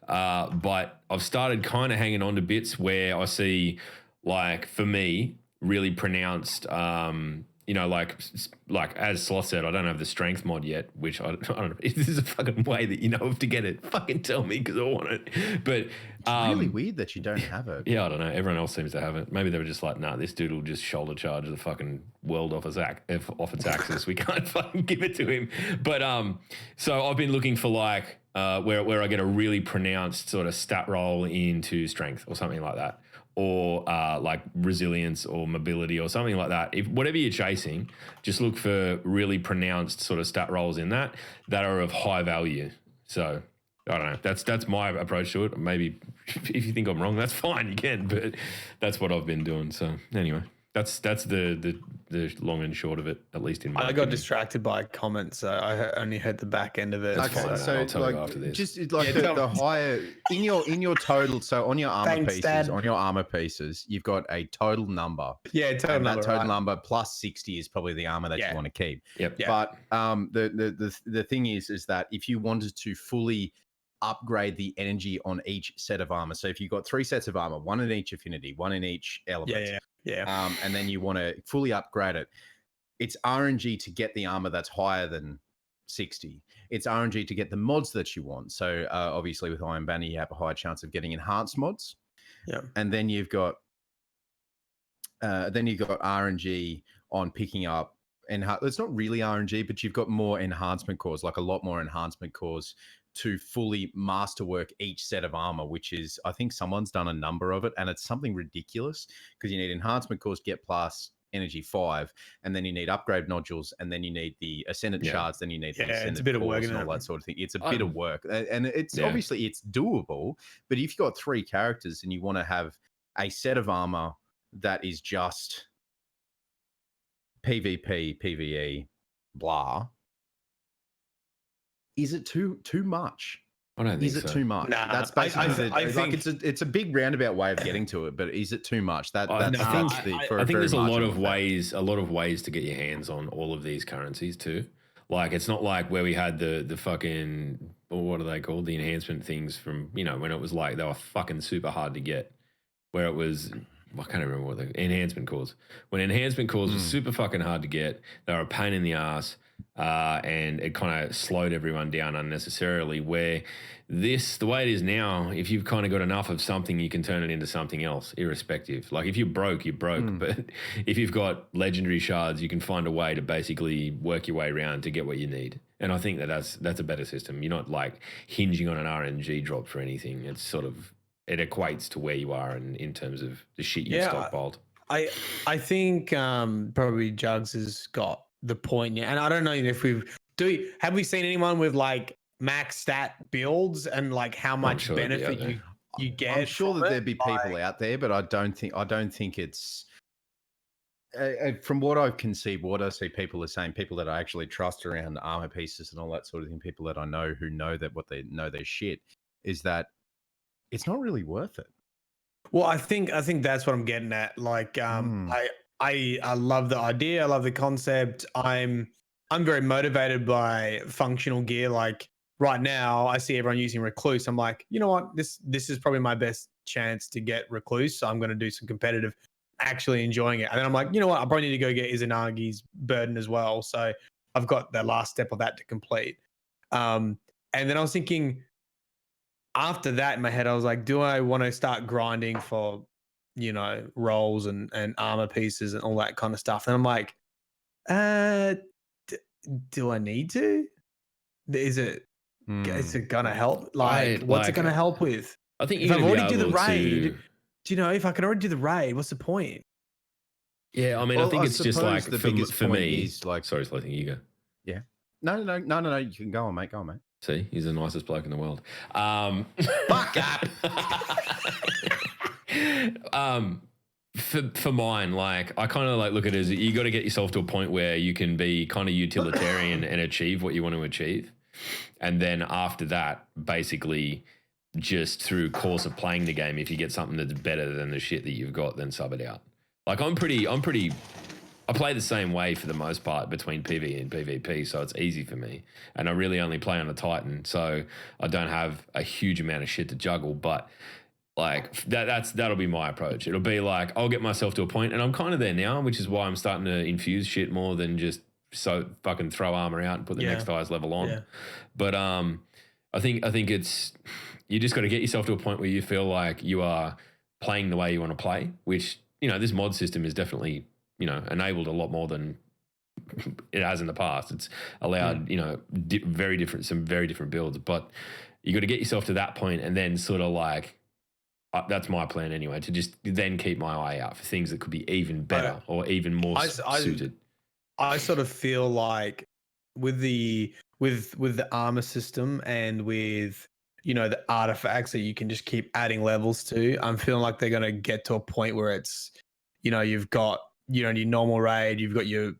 But I've started kind of hanging on to bits where I see, like, for me, really pronounced, like as Sloth said, I don't have the strength mod yet, which I don't know. If this is a fucking way that you know of to get it, fucking tell me because I want it. But it's really weird that you don't have it. Yeah, I don't know. Everyone else seems to have it. Maybe they were just like, nah, this dude will just shoulder charge the fucking world off its axis. We can't fucking give it to him. But so I've been looking for like where I get a really pronounced sort of stat roll into strength or something like that. Or like resilience or mobility or something like that. If whatever you're chasing, just look for really pronounced sort of stat rolls in that are of high value. So I don't know. That's my approach to it. Maybe if you think I'm wrong, that's fine. You can, but that's what I've been doing. So anyway, That's the long and short of it, at least in my I got opinion. distracted by comments, so I only heard the back end of it. That's fine, Okay, mate. so I'll tell you like after this. just like Yeah, the higher in your total. So on your armor Thanks, pieces, Dad. you've got a total number. Yeah, total And number. that total Right? number plus 60 is probably the armor that Yeah. you want to keep. Yep. Yeah. But the thing is that if you wanted to fully upgrade the energy on each set of armor, so if you've got 3 sets of armor, 1 in each affinity, 1 in each element, Yeah. and then you want to fully upgrade it, it's RNG to get the armor that's higher than 60. It's RNG to get the mods that you want. So obviously with Iron Banner, you have a higher chance of getting enhanced mods. Yeah. And then you've got RNG on picking up, and it's not really RNG, but you've got more enhancement cores, like a lot more enhancement cores to fully masterwork each set of armor, which is, I think someone's done a number of it, and it's something ridiculous because you need enhancement cores, get plus energy 5, and then you need upgrade nodules, and then you need the ascendant shards, then you need the ascendant it's a bit of work cores and all isn't it? that sort of thing. It's a bit of work, and it's obviously it's doable, but if you've got 3 characters and you want to have a set of armor that is just PvP, PvE, blah, is it too much? I don't think Is it so. too much? Nah, That's basically I think it's a big roundabout way of getting to it, but is it too much? I think there's a lot of ways to get your hands on all of these currencies too. Like it's not like where we had the fucking, or what are they called, the enhancement things from, you know, when it was like they were fucking super hard to get, where it was, I can't remember what the enhancement cores. When enhancement cores were super fucking hard to get, they were a pain in the ass, and it kind of slowed everyone down unnecessarily. Where the way it is now, if you've kind of got enough of something, you can turn it into something else, irrespective. Like if you're broke, you're broke. But if you've got legendary shards, you can find a way to basically work your way around to get what you need. And I think that's a better system. You're not like hinging on an RNG drop for anything. It's sort of, it equates to where you are in terms of the shit you've stockpiled. I think probably Jugs has got the point, yeah. And I don't know if have we seen anyone with like max stat builds and like how much benefit you get? I'm sure that there'd be people out there, but I don't think it's. From what I've conceived, what I see people are saying, people that I actually trust around armor pieces and all that sort of thing, people that I know who know that what they know their shit, is that it's not really worth it. Well, I think that's what I'm getting at. Like, I love the idea. I love the concept. I'm very motivated by functional gear. Like right now, I see everyone using Recluse. I'm like, you know what? This is probably my best chance to get Recluse. So I'm going to do some competitive, actually enjoying it. And then I'm like, you know what? I probably need to go get Izanagi's Burden as well. So I've got the last step of that to complete. And then I was thinking, after that in my head, I was like, do I want to start grinding for, you know, rolls and armor pieces and all that kind of stuff? And I'm like, do I need to? Is it gonna help? What's it gonna help with? I think if I've already do the raid, do you know, if I can already do the raid, what's the point? Yeah, I mean, I think it's just like the biggest for point me. is like, sorry, Slothy, you go. Yeah. No. You can go on, mate. Go on, mate. See, he's the nicest bloke in the world. Fuck up. For mine, like I kind of like look at it as you got to get yourself to a point where you can be kind of utilitarian and achieve what you want to achieve, and then after that, basically, just through course of playing the game, if you get something that's better than the shit that you've got, then sub it out. Like I play the same way for the most part between PvE and PvP, so it's easy for me. And I really only play on a Titan, so I don't have a huge amount of shit to juggle. But like that'll be my approach. It'll be like I'll get myself to a point, and I'm kind of there now, which is why I'm starting to infuse shit more than just so fucking throw armor out and put the next highest level on. Yeah. But I think it's you just got to get yourself to a point where you feel like you are playing the way you want to play, which, you know, this mod system is definitely, you know, enabled a lot more than it has in the past. It's allowed, you know, some very different builds, but you got to get yourself to that point and then sort of like, that's my plan anyway, to just then keep my eye out for things that could be even better or even more suited. I sort of feel like with the armor system and with, you know, the artifacts that you can just keep adding levels to, I'm feeling like they're going to get to a point where it's, you know, you've got your normal raid, you've got your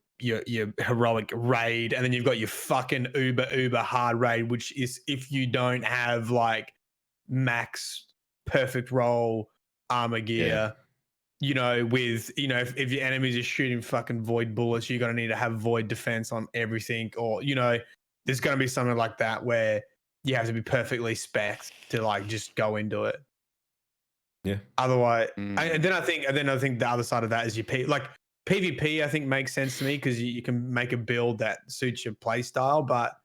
heroic raid, and then you've got your fucking uber hard raid, which is if you don't have like max perfect roll armor gear. With if your enemies are shooting fucking void bullets, you're gonna need to have void defense on everything, or there's gonna be something like that where you have to be perfectly spec'd to like just go into it. Yeah. Otherwise, and then I think the other side of that is your PvP. I think makes sense to me because you can make a build that suits your play style, but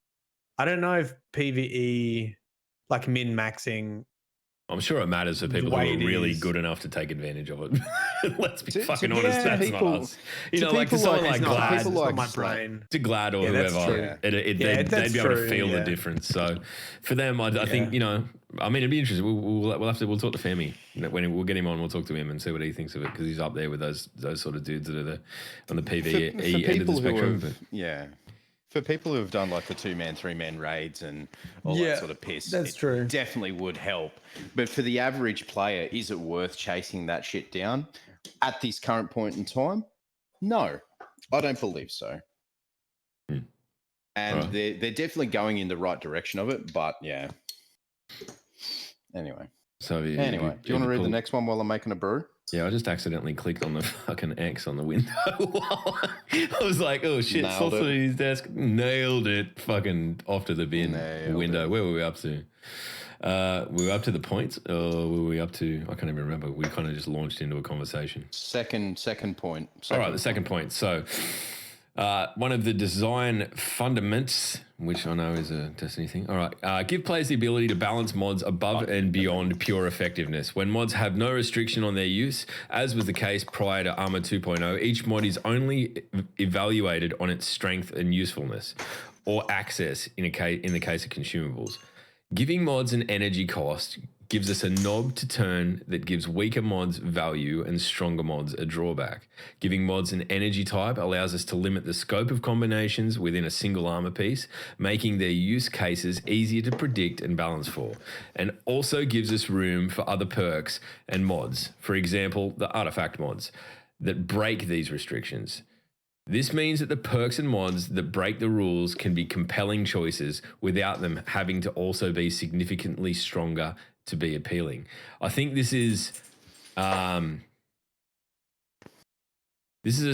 I don't know if PvE, like min maxing. I'm sure it matters for people who are really good enough to take advantage of it. Let's be fucking honest. That's not us. Like someone like Glad, people like my brain. To Glad or whoever, they'd be able to feel the difference. So for them, I think I mean, it'd be interesting. We'll talk to Femi when we'll get him on. We'll talk to him and see what he thinks of it because he's up there with those sort of dudes that are on the PvE end of the spectrum. For people who have done like the 2-man, 3-man raids and all that sort of piss, that's true. Definitely would help. But for the average player, is it worth chasing that shit down at this current point in time? No, I don't believe so. And they're definitely going in the right direction of it. But yeah. Anyway. Do you want to read the next one while I'm making a brew? Yeah, I just accidentally clicked on the fucking X on the window. I was like, oh shit, Salisbury's desk. Nailed it. Fucking off to the bin window. Where were we up to? We were up to the points, or were we up to, I can't even remember. We kind of just launched into a conversation. Second point. All right, the second point. So one of the design fundamentals, which I know is a Destiny thing. All right. Give players the ability to balance mods above and beyond pure effectiveness. When mods have no restriction on their use, as was the case prior to Armor 2.0, each mod is only evaluated on its strength and usefulness, or access in the case of consumables. Giving mods an energy cost gives us a knob to turn that gives weaker mods value and stronger mods a drawback. Giving mods an energy type allows us to limit the scope of combinations within a single armor piece, making their use cases easier to predict and balance for, and also gives us room for other perks and mods, for example, the artifact mods, that break these restrictions. This means that the perks and mods that break the rules can be compelling choices without them having to also be significantly stronger to be appealing. I think this is a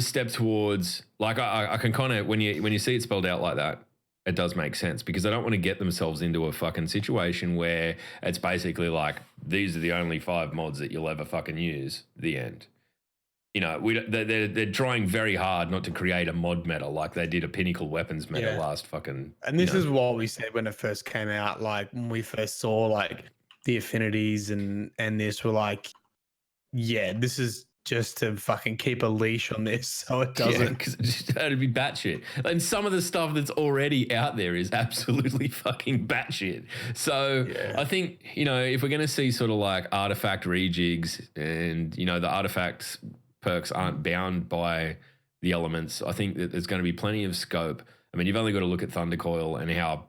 step towards, like, I can kind of, when you see it spelled out like that, it does make sense, because they don't want to get themselves into a fucking situation where it's basically like, these are the only 5 mods that you'll ever fucking use, the end. They're trying very hard not to create a mod meta like they did a Pinnacle Weapons meta last fucking. And this is what we said when it first came out. Like when we first saw like the affinities and this, were like, yeah, this is just to fucking keep a leash on this so it doesn't. Because it'd be batshit. And some of the stuff that's already out there is absolutely fucking batshit. So I think, if we're going to see sort of like artifact rejigs and, the artifacts perks aren't bound by the elements, I think that there's going to be plenty of scope. I mean, you've only got to look at Thundercoil and how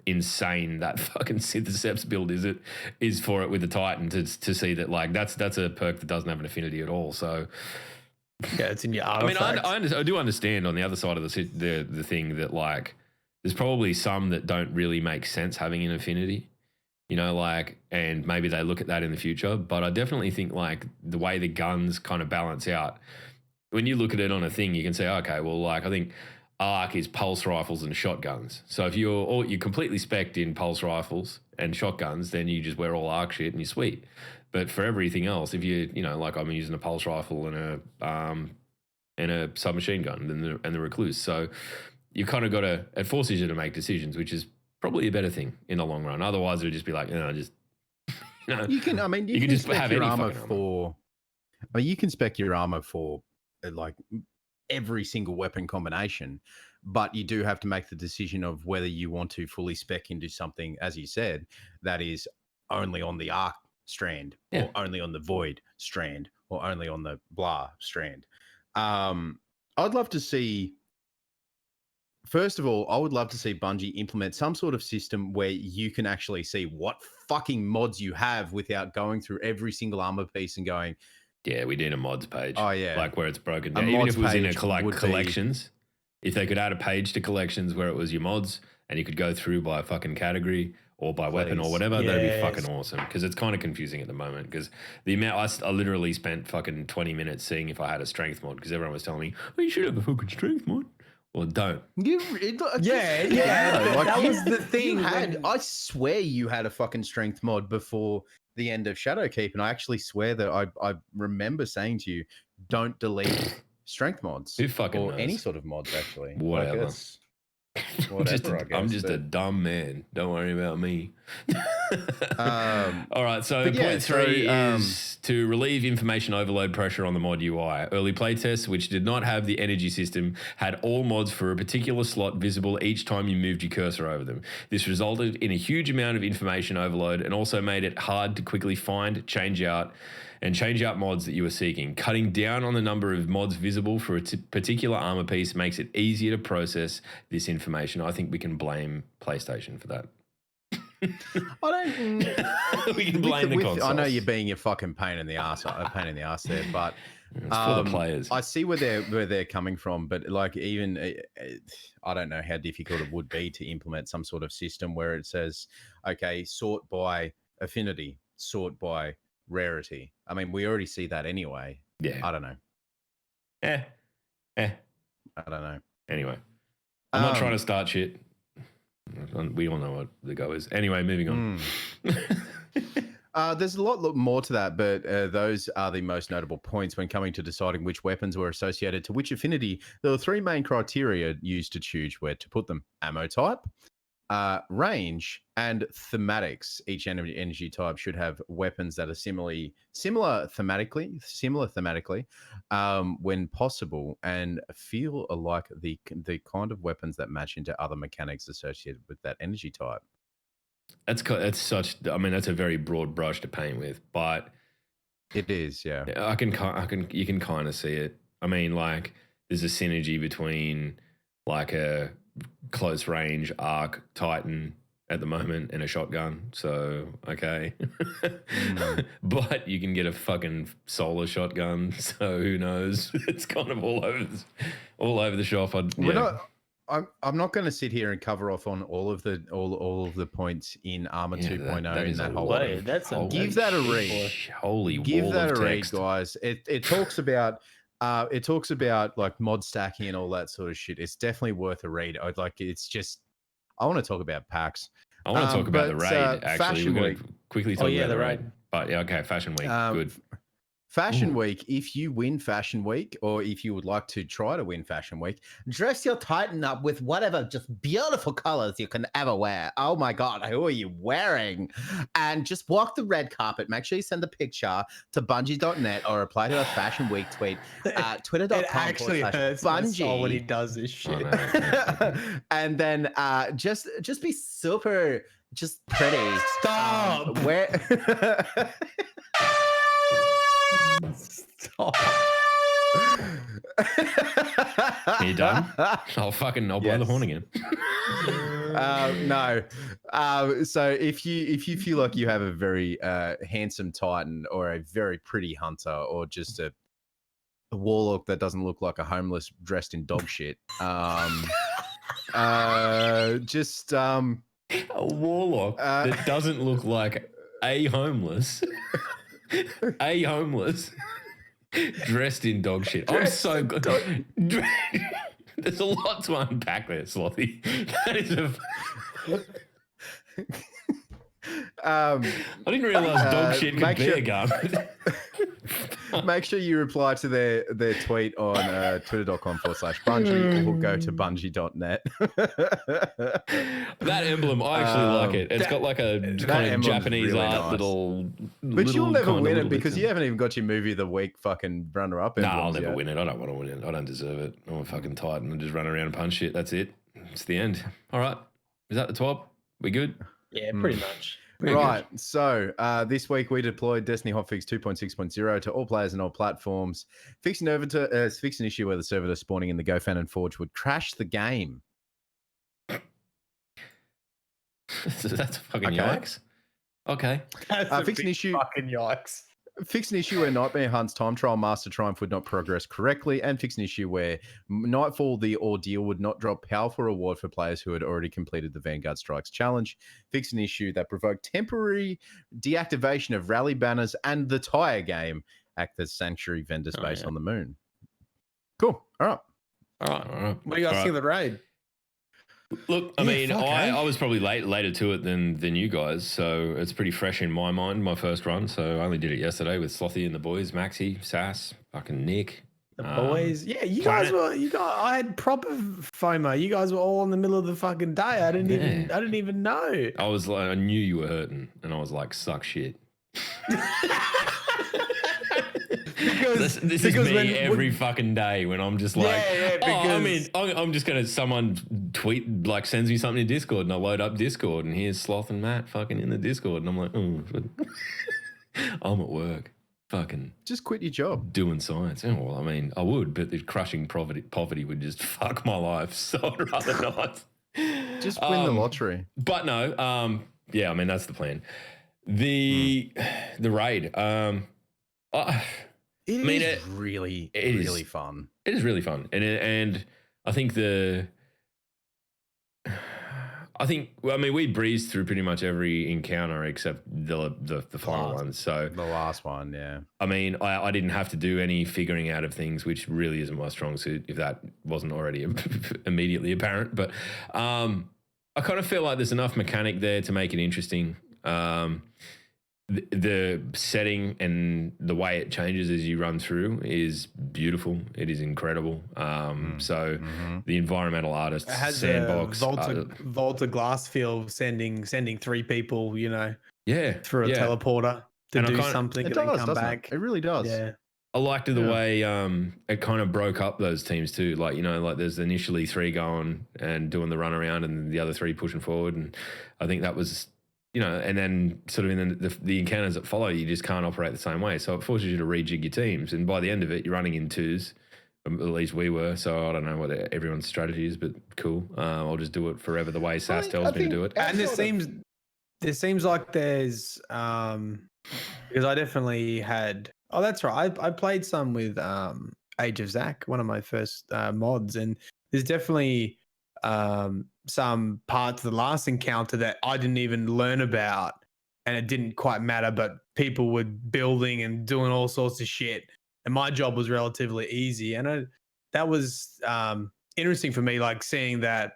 insane that fucking Syntheseps build is for it with the Titan to see that, like, that's a perk that doesn't have an affinity at all. So yeah, it's in your artifact. I mean, I do understand on the other side of the thing that, like, there's probably some that don't really make sense having an affinity. And maybe they look at that in the future. But I definitely think, like, the way the guns kind of balance out, when you look at it on a thing, you can say, okay, well, like, I think ARC is pulse rifles and shotguns. So if you're completely spec'd in pulse rifles and shotguns, then you just wear all ARC shit and you're sweet. But for everything else, if you, like I'm using a pulse rifle and a submachine gun and the recluse. So you kind of got to, it forces you to make decisions, which is probably a better thing in the long run. Otherwise, it would just be like, you can. I mean, you can just have your armor for. I mean, you can spec your armor for like every single weapon combination, but you do have to make the decision of whether you want to fully spec into something, as you said, that is only on the arc strand, or only on the void strand, or only on the blah strand. I'd love to see. First of all, I would love to see Bungie implement some sort of system where you can actually see what fucking mods you have without going through every single armor piece and going, Yeah, we need a mods page. Oh, yeah. Like where it's broken A down. Even mods if it was in a page would be- collections, if they could add a page to collections where it was your mods and you could go through by fucking category or by weapon or Please. whatever, that'd be Yes. fucking awesome. Because it's kind of confusing at the moment. Because the amount I literally spent fucking 20 minutes seeing if I had a strength mod because everyone was telling me, oh, you should have a fucking strength mod. Well, don't. Yeah, that was the thing. I swear you had a fucking strength mod before the end of Shadowkeep, and I actually swear that I remember saying to you, don't delete strength mods. Who fucking or knows? any sort of mods, actually. Whatever. Like, it's whatever, I'm I just guess, a dumb man. Don't worry about me. Um, All right, so but yeah, point three is to relieve information overload pressure on the mod UI. Early playtests, which did not have the energy system, had all mods for a particular slot visible each time you moved your cursor over them. This resulted in a huge amount of information overload and also made it hard to quickly find, change out mods that you were seeking. Cutting down on the number of mods visible for a particular armor piece makes it easier to process this information. I think we can blame PlayStation for that. I don't. We can blame the consoles. I know you're being a fucking pain in the ass there, but It's for the players. I see where they're coming from, but like even I don't know how difficult it would be to implement some sort of system where it says, okay, sort by affinity, sort by rarity. I mean, we already see that anyway. Yeah. I don't know. I don't know. Anyway, I'm not trying to start shit. We all know what the go is. Anyway, moving on. There's a lot more to that, but those are the most notable points when coming to deciding which weapons were associated to which affinity. There were three main criteria used to choose where to put them: ammo type, range, and thematics. Each energy type should have weapons that are similar thematically, when possible, and feel like the kind of weapons that match into other mechanics associated with that energy type. That's such. I mean, that's a very broad brush to paint with, but it is. Yeah, you can kind of see it. I mean, like there's a synergy between like a close range arc Titan at the moment and a shotgun. So okay, but you can get a fucking solar shotgun. So who knows? It's kind of all over the shop. I'm not going to sit here and cover off on all of the points in Armor 2.0 in that whole way. Give that a read. Give that a read, guys. It talks about like mod stacking and all that sort of shit. It's definitely worth a read. I want to talk about PAX. I want to talk about the raid. Actually, we're going to quickly talk about the raid. But yeah, okay, Fashion Week, good. Fashion Week, if you win Fashion Week, or if you would like to try to win Fashion Week, dress your Titan up with whatever just beautiful colors you can ever wear. Oh my God, who are you wearing? And just walk the red carpet. Make sure you send a picture to Bungie.net or reply to a Fashion Week tweet. Twitter.com. It actually hurts my soul when he does this shit. And then just be super, just pretty. Stop. Stop. Are you done? I'll blow the horn again. No. So if you feel like you have a very handsome Titan or a very pretty hunter or just a warlock that doesn't look like a homeless dressed in dog shit, a warlock that doesn't look like a homeless dressed in dog shit. I'm so good. There's a lot to unpack there, Slothy. That is I didn't realize dog shit could be a gun. Make sure you reply to their tweet on twitter.com/Bungie or go to Bungie.net. That emblem, I actually like it. It's got like a kind of Japanese really art little. But you'll never win it because you haven't even got your movie of the week fucking runner-up. No, I'll never win it. I don't want to win it. I don't deserve it. I'm a fucking Titan and just run around and punch shit. That's it. It's the end. All right. Is that the top? We good? Yeah, pretty much. Right, so this week we deployed Destiny Hotfix 2.6.0 to all players and all platforms, fixing an issue where the server spawning in the GoFan and Forge would crash the game. That's fucking yikes. Okay. That's fix an issue. Fucking yikes. Fix an issue where Nightmare Hunt's time trial Master Triumph would not progress correctly, and fix an issue where Nightfall the Ordeal would not drop powerful reward for players who had already completed the Vanguard Strikes challenge. Fix an issue that provoked temporary deactivation of rally banners and the tire game. Act as sanctuary vendor space on the moon. Cool. All right. What do you guys think of the raid? Look, I mean, I was probably later to it than you guys, so it's pretty fresh in my mind, my first run. So I only did it yesterday with Slothy and the boys, Maxi, Sass, fucking Nick. The boys. Yeah, you guys I had proper FOMO. You guys were all in the middle of the fucking day. I didn't even know. I was like, I knew you were hurting, and I was like, suck shit. This is me every fucking day when I'm just like, I'm just gonna someone tweet like sends me something in Discord and I load up Discord and here's Sloth and Matt fucking in the Discord and I'm like, I'm at work, fucking just quit your job doing science. Oh, well, I mean, I would, but the crushing poverty would just fuck my life. So I'd rather not. Just win the lottery. But no, yeah, I mean that's the plan. The raid, It is really fun. It is really fun, and I think we breezed through pretty much every encounter except the final one. So the last one, yeah. I mean, I didn't have to do any figuring out of things, which really isn't my strong suit. If that wasn't already immediately apparent, but I kind of feel like there's enough mechanic there to make it interesting. The setting and the way it changes as you run through is beautiful. It is incredible. So the environmental artists, Sandbox, Volta glass field, sending 3 people, through a teleporter to and do something and then come back. It really does. Yeah. I liked the way it kind of broke up those teams too. Like, like there's initially 3 going and doing the run around and the other 3 pushing forward. And I think that was, and then sort of in the encounters that follow, you just can't operate the same way. So it forces you to rejig your teams. And by the end of it, you're running in 2s. At least we were. So I don't know what everyone's strategy is, but cool. I'll just do it forever the way Sass tells me to do it. And there seems like there's because I definitely had. Oh, that's right. I played some with Age of Zach, one of my first mods, and there's definitely some parts of the last encounter that I didn't even learn about, and it didn't quite matter, but people were building and doing all sorts of shit, and my job was relatively easy, and that was interesting for me, like seeing that.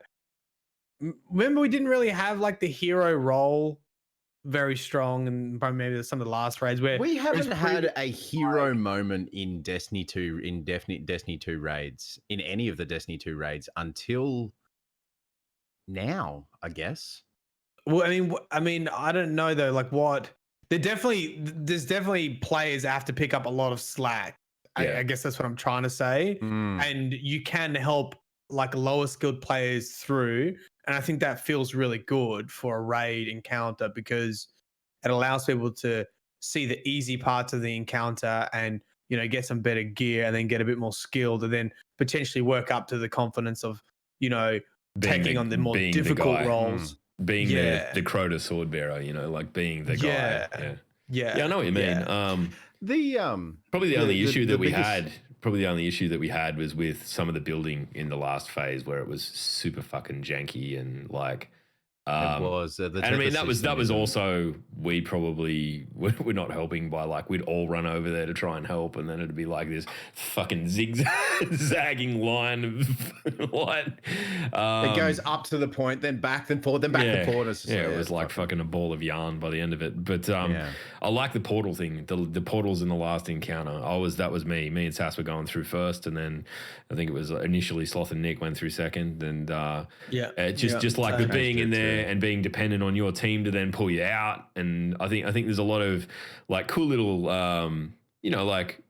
Remember, we didn't really have like the hero role very strong, and maybe some of the last raids where we haven't had a hero moment in Destiny 2 in definite Destiny 2 raids, in any of the Destiny 2 raids until now, I guess. Well, I mean, I don't know though. Like, what? There's definitely players that have to pick up a lot of slack. I guess that's what I'm trying to say. And you can help like lower skilled players through, and I think that feels really good for a raid encounter because it allows people to see the easy parts of the encounter and get some better gear, and then get a bit more skilled, and then potentially work up to the confidence of taking on the more difficult roles. Being the Crota sword bearer, like being the guy. Yeah, I know what you mean. Probably the only issue that we had was with some of the building in the last phase where it was super fucking janky and like it was. And I mean, that was also, we probably we're not helping by like, we'd all run over there to try and help. And then it'd be like this fucking zigzagging line of light. It goes up to the point, then back and forth, then back and forth. It was like fucking a ball of yarn by the end of it. But I like the portal thing. The portals in the last encounter. That was me. Me and Sass were going through first, and then I think it was initially Sloth and Nick went through second. And just like the being in there and being dependent on your team to then pull you out. And I think there's a lot of like cool little like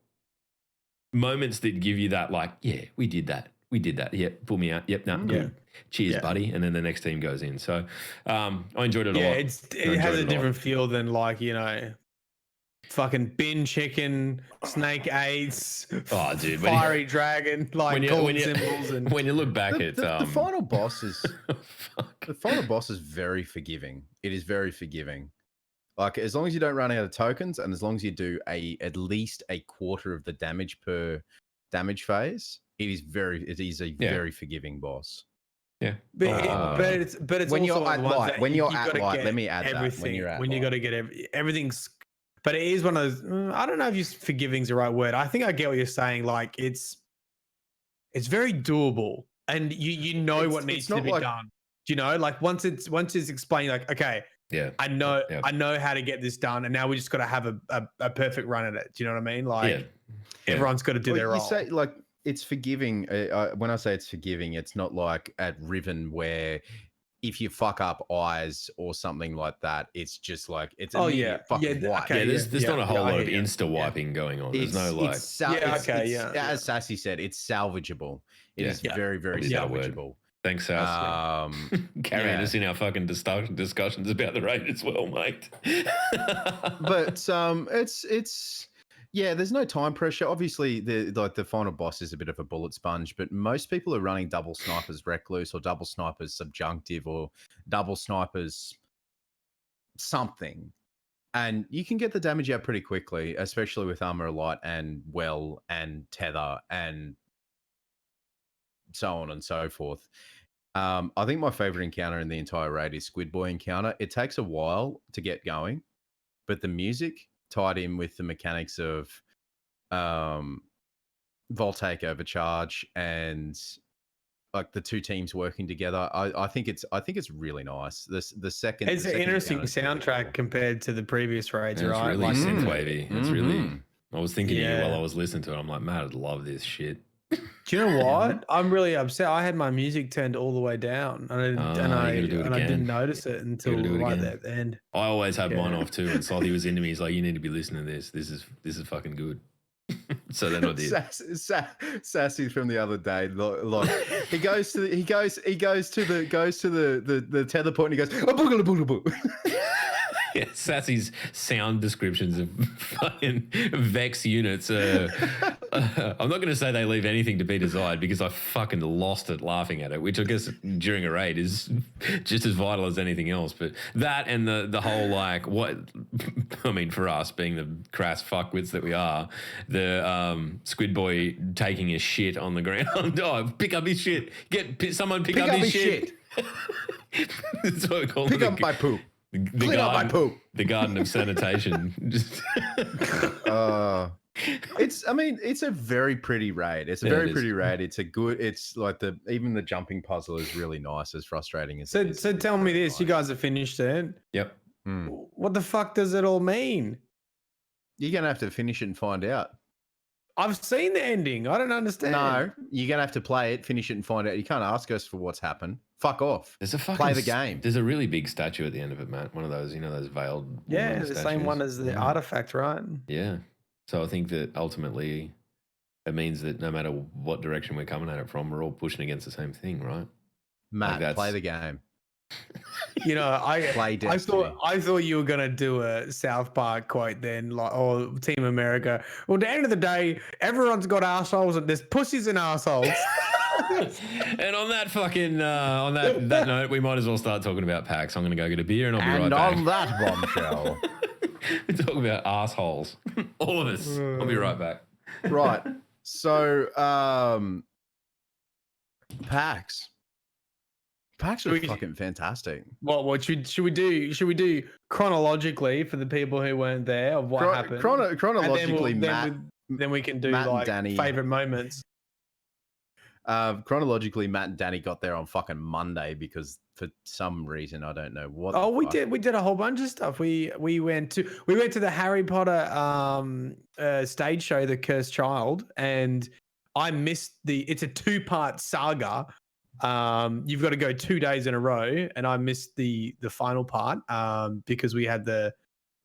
moments that give you that like, yeah, we did that. Yep, pull me out. Yep, no, good. Cheers, buddy. And then the next team goes in. So I enjoyed it a lot. Yeah, it has a different feel than like, fucking bin chicken, snake eights, dude, fiery dragon, like gold symbols. And when you look back at the final boss is the final boss is very forgiving. It is very forgiving. Like as long as you don't run out of tokens, and as long as you do at least a quarter of the damage per damage phase, it is a very forgiving boss. Yeah. But it's when also you're at one of the ones light. that When you're you at gotta light, get let me add that. everything. When you got to get everything's. But it is one of those. I don't know if forgiving is the right word. I think I get what you're saying. Like it's very doable, and you know what needs to be done. Do you know? Like once it's explained, like okay, yeah, I know how to get this done, and now we just got to have a perfect run at it. Do you know what I mean? Like everyone's got to do their role. You say like it's forgiving. When I say it's forgiving, it's not like at Riven where if you fuck up eyes or something like that, it's just like it's immediate fucking wipe. Okay, there's not a whole lot of insta wiping going on. There's no like as Sassy said, it's salvageable. It is very, very salvageable. Thanks, Sass. Carrying us in our fucking discussions about the raid as well, mate. But it's there's no time pressure. Obviously, the final boss is a bit of a bullet sponge, but most people are running double snipers recluse or double snipers subjunctive or double snipers something, and you can get the damage out pretty quickly, especially with armor light and well and tether and so on and so forth. I think my favorite encounter in the entire raid is Squid Boy encounter. It takes a while to get going, but the music tied in with the mechanics of Voltaic overcharge and like the two teams working together, I think it's really nice. The second it's an interesting soundtrack compared to the previous raids, right? It's really synthwavy. It's really. I was thinking of you while I was listening to it. I'm like, man, I'd love this shit. Do you know what? I'm really upset. I had my music turned all the way down, and I didn't notice it until right at the end. I always had mine off too, and Salty was into me. He's like, "You need to be listening to this. This is fucking good." So then I did. Sassy from the other day, like he goes to the tether point, and he goes, "Oh, yeah, Sassy's sound descriptions of fucking Vex units. I'm not going to say they leave anything to be desired because I fucking lost it laughing at it, which I guess during a raid is just as vital as anything else. But that and the whole like what I mean for us being the crass fuckwits that we are, the Squid Boy taking a shit on the ground. Oh, pick up his shit. Someone pick up his shit. That's what we call pick it. up my poop. Clean up my poop. The garden of sanitation. It's a very pretty raid. It's a very pretty raid. It's like even the jumping puzzle is really nice, as frustrating as it is. So tell me this, you guys have finished it. Yep. What the fuck does it all mean? You're going to have to finish it and find out. I've seen the ending. I don't understand. No, you're going to have to play it, finish it and find out. You can't ask us for what's happened. Fuck off. Play the game. There's a really big statue at the end of it, Matt. One of those, those veiled. Yeah, the statues. Same one as the artifact, right? Yeah. So I think that ultimately it means that no matter what direction we're coming at it from, we're all pushing against the same thing, right? Matt, play the game. I thought you were gonna do a South Park quote then, like, or Team America. Well, at the end of the day, everyone's got assholes, and there's pussies and assholes. And on that fucking on that note, we might as well start talking about PAX. I'm gonna go get a beer, and I'll be right back. And on that bombshell, we talk about assholes, all of us. I'll be right back. Right. So, PAX was fucking fantastic. What should we do? Should we do chronologically for the people who weren't there of what happened? Chronologically, then we can do Matt like and Danny, favorite moments. Chronologically, Matt and Danny got there on fucking Monday because for some reason I don't know what. Oh, we did a whole bunch of stuff. We went to the Harry Potter stage show, The Cursed Child, and I missed it's a 2-part saga. You've got to go 2 days in a row, and I missed the final part because we had the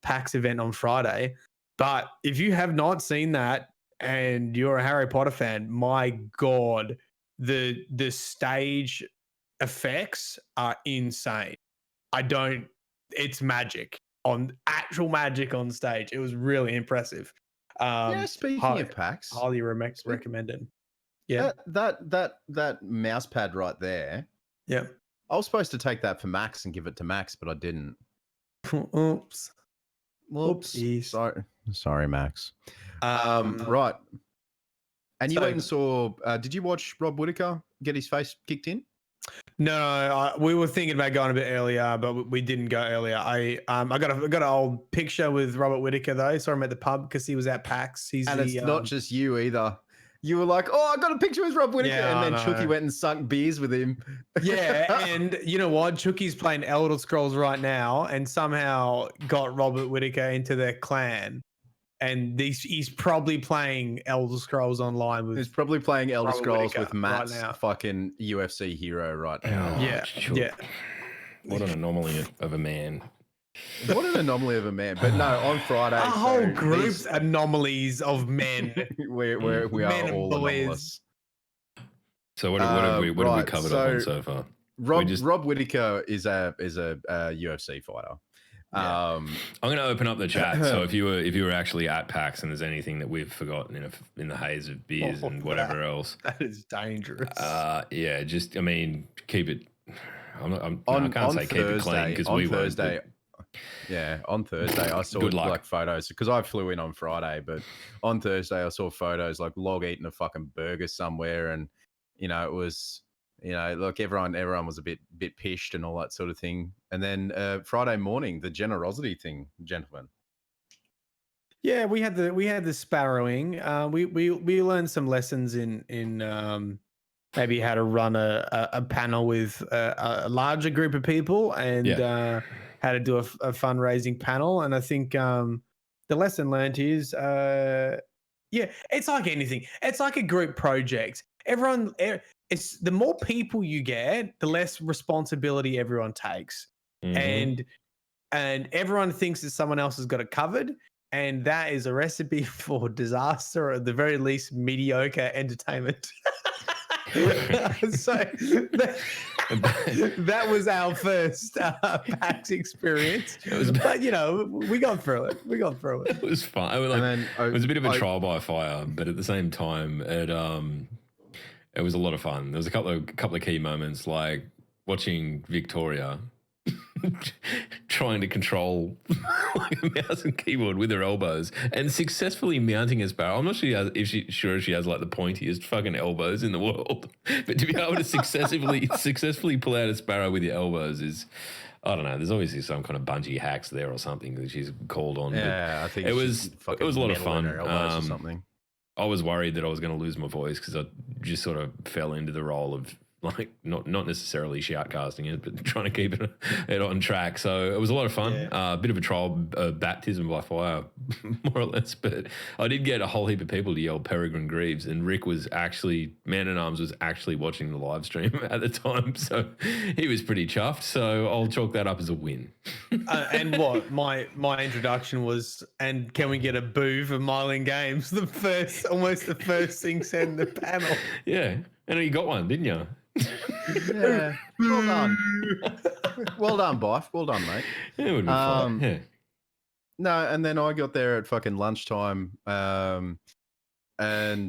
PAX event on Friday. But if you have not seen that and you're a Harry Potter fan, my God, the stage effects are insane. It's magic, actual magic on stage. It was really impressive. Speaking of PAX, highly recommended. Yeah, that mouse pad right there. Yeah, I was supposed to take that for Max and give it to Max, but I didn't. Oops. Whoops. Oopsies. Sorry, Max. Um, Right. And you so- went and saw, did you watch Rob Whittaker get his face kicked in? No, we were thinking about going a bit earlier, but we didn't go earlier. I got an old picture with Robert Whittaker though. Saw him at the pub because he was at PAX. And it's not just you either. You were like, oh, I got a picture with Rob Whittaker. Yeah, and then I Chucky know. went and sunk beers with him. Yeah, and you know what? Chucky's playing Elder Scrolls right now, and somehow got Robert Whittaker into their clan. And he's probably playing Elder Scrolls online with. He's probably playing Elder Robert Scrolls Whittaker with Matt's right now. fucking UFC hero right now. Oh, Yeah, Chuck. yeah. What an anomaly of a man. What an anomaly of a man. But no, on Friday. A whole so group's anomalies of men. we are Men and all boys. anomalous. So what have we right, covered up on so far? Rob Whittaker is a UFC fighter. Yeah. I'm going to open up the chat. So if you were actually at PAX and there's anything that we've forgotten in the haze of beers and whatever else, That is dangerous. yeah, just I mean, keep it. I can't on say keep it clean because we Thursday. won't. Yeah, on Thursday I saw Good luck. like photos because I flew in on Friday, but on Thursday I saw photos like Log eating a fucking burger somewhere, and it was look, everyone was a bit pished and all that sort of thing. And then Friday morning, the generosity thing, gentlemen. Yeah, we had the sparrowing. We learned some lessons in maybe how to run a panel with a larger group of people and how to do a fundraising panel. And I think the lesson learned is it's like anything. It's like a group project. It's the more people you get, the less responsibility everyone takes, and everyone thinks that someone else has got it covered. And that is a recipe for disaster, or at the very least, mediocre entertainment. So that was our first PAX experience. But we got through it. It was fun. It was a bit of a trial by fire, but at the same time, it was a lot of fun. There was a couple of key moments, like watching Victoria trying to control like a mouse and keyboard with her elbows and successfully mounting a sparrow. I'm not sure if she has like the pointiest fucking elbows in the world, but to be able to successfully pull out a sparrow with your elbows is, I don't know. There's obviously some kind of Bungie hacks there or something that she's called on. Yeah, I think it was a lot of fun. Or something. I was worried that I was going to lose my voice because I just sort of fell into the role of like not necessarily shoutcasting it, but trying to keep it on track. So it was a lot of fun. A bit of a trial baptism by fire, more or less. But I did get a whole heap of people to yell Peregrine Greaves, and Rick was actually, Man at Arms was actually watching the live stream at the time, so he was pretty chuffed. So I'll chalk that up as a win. And what my introduction was, and can we get a boo for Myling Games? Almost the first thing said in the panel. Yeah, and you got one, didn't you? Yeah, well done. Well done, Bife. Well done, mate. Yeah, it would be fun. Yeah. No, and then I got there at fucking lunchtime. And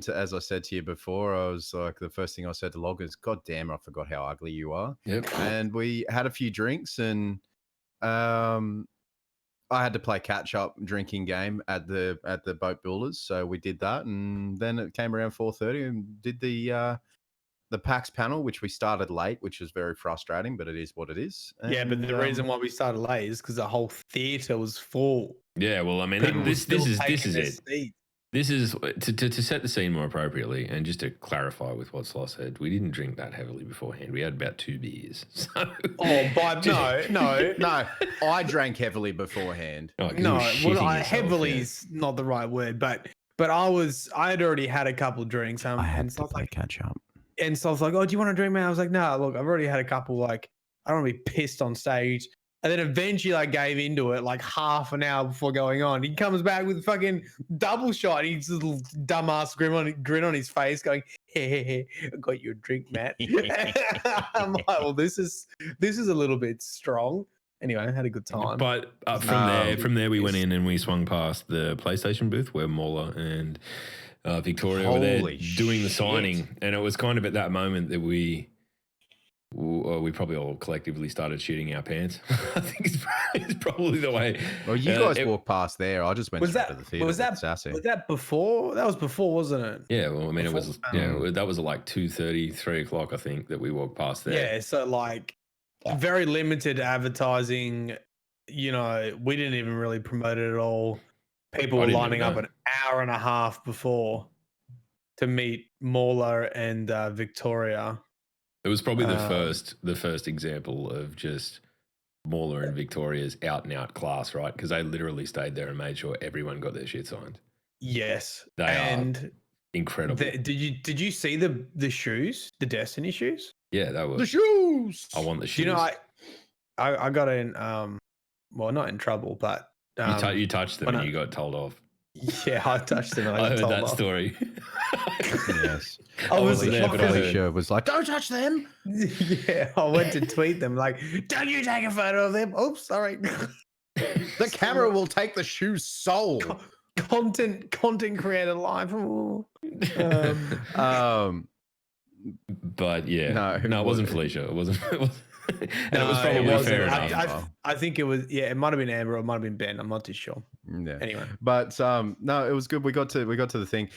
as I said to you before, I was like, the first thing I said to Log is, God damn, I forgot how ugly you are. Yep. And we had a few drinks, and I had to play catch up drinking game at the boat builders. So we did that, and then it came around 4:30 and did the PAX panel, which we started late, which was very frustrating, but it is what it is. And, but the reason why we started late is because the whole theater was full. Yeah, well, I mean, this is it. This is to set the scene more appropriately, and just to clarify with what Sloss said, we didn't drink that heavily beforehand. We had about 2 beers. So. No. I drank heavily beforehand. Oh, heavily is not the right word, but I had already had a couple of drinks. I had to play catch up. And so I was like, oh, do you want to drink, man? I was like, no, look, I've already had a couple. Like, I don't want to be pissed on stage. And then eventually I gave into it like half an hour before going on. He comes back with fucking double shot. He's this little dumbass grin on his face going, hey, I got you a drink, Matt. I'm like, well, this is a little bit strong. Anyway, I had a good time. But from there we went in and we swung past the PlayStation booth where Mauler and Victoria were there doing the signing. And it was kind of at that moment that we we probably all collectively started shooting our pants. I think it's probably the way. Well, you guys walked past there. I just went straight to the theater. Was that before? That was before, wasn't it? Yeah, well, I mean, before, that was at like 2:30, 3 o'clock, I think, that we walked past there. Yeah, so like very limited advertising. You know, we didn't even really promote it at all. People were lining up an hour and a half before to meet Mauler and Victoria. It was probably the first example of just Mauler and Victoria's out and out class, right? Because they literally stayed there and made sure everyone got their shit signed. Yes, they are incredible. Did you see the shoes, the Destiny shoes? Yeah, that was the shoes. I want the shoes. You know, I got in well, not in trouble, but you touched them and you got told off. Yeah, I touched them. I heard that story. Yes. I was there, but Alicia was like, "Don't touch them." Yeah, I went to tweet them like, "Don't you take a photo of them?" Oops, sorry. The camera will take the shoe's soul. Content creator live. But yeah, no, it wasn't Felicia. It wasn't. And it was probably fair enough. I think it was. Yeah, it might have been Amber or it might have been Ben. I'm not too sure. Yeah. Anyway, but no, it was good. We got to the thing.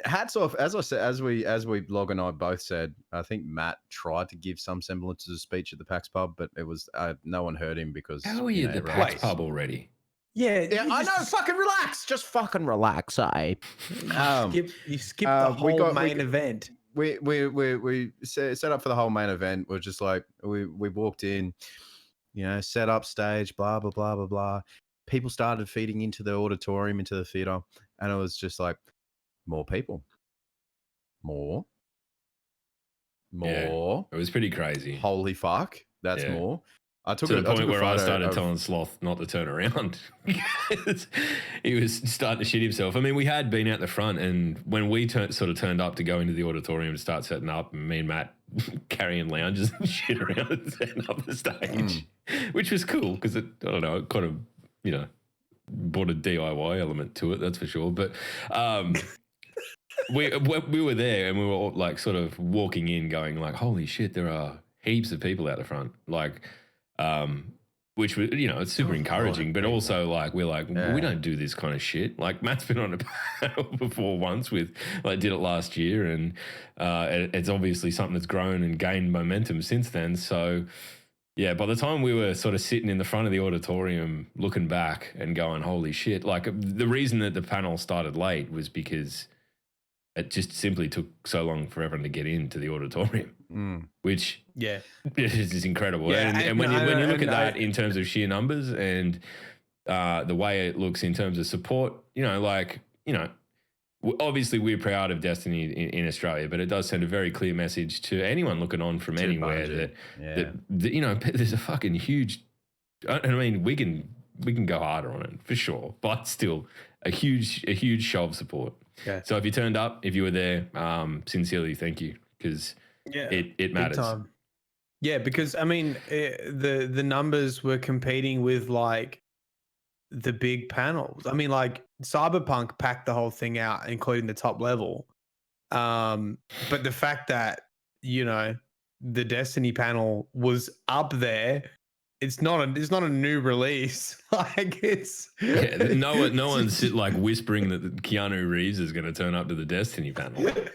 Hats off, as I said, as we Log and I both said. I think Matt tried to give some semblance of a speech at the PAX pub, but it was no one heard him because. How are you at the PAX pub already? Yeah, I know. Fucking relax. Just fucking relax, eh? You skipped the whole main event. We set up for the whole main event. We're just like we walked in, set up stage, blah blah blah blah blah. People started feeding into the auditorium, into the theater, and it was just like more people, more. Yeah, it was pretty crazy. Holy fuck, that's more. I took to the point where I started telling Sloth not to turn around. He was starting to shit himself. I mean, we had been out the front, and when we turned up to go into the auditorium to start setting up, me and Matt carrying lounges and shit around and setting up the stage, which was cool because it kind of brought a DIY element to it, that's for sure. But we were there and we were all like sort of walking in, going like, "Holy shit, there are heaps of people out the front!" Like. Which was, it's super encouraging, but also like we're like, we don't do this kind of shit. Like Matt's been on a panel before once did it last year, and it's obviously something that's grown and gained momentum since then. So yeah, by the time we were sort of sitting in the front of the auditorium looking back and going, holy shit, like the reason that the panel started late was because it just simply took so long for everyone to get into the auditorium, which is incredible. Yeah, and when you look at that in terms of sheer numbers and the way it looks in terms of support, obviously we're proud of Destiny in Australia, but it does send a very clear message to anyone looking on from anywhere that there's a fucking huge. I mean, we can go harder on it for sure, but still a huge show of support. Yeah. So if you turned up, if you were there, sincerely thank you, because it matters. Big time. Yeah, because I mean the numbers were competing with like the big panels. I mean, like Cyberpunk packed the whole thing out, including the top level. But the fact that the Destiny panel was up there. It's not a new release. Like no one's like whispering that Keanu Reeves is going to turn up to the Destiny panel. There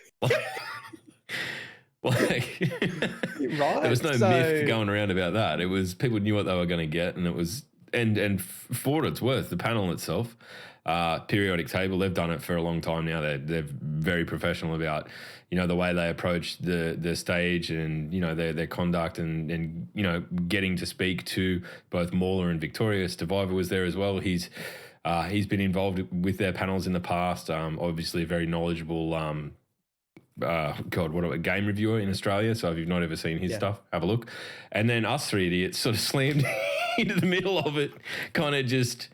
was no myth going around about that. It was people knew what they were going to get, and it was and for what it's worth, the panel itself, periodic table, they've done it for a long time now. They're very professional about the way they approach the stage and their conduct and getting to speak to both Mauler and Victoria. Survivor was there as well. He's been involved with their panels in the past. Obviously, a very knowledgeable game reviewer in Australia. So if you've not ever seen his stuff, have a look. And then us three idiots sort of slammed into the middle of it, kind of just.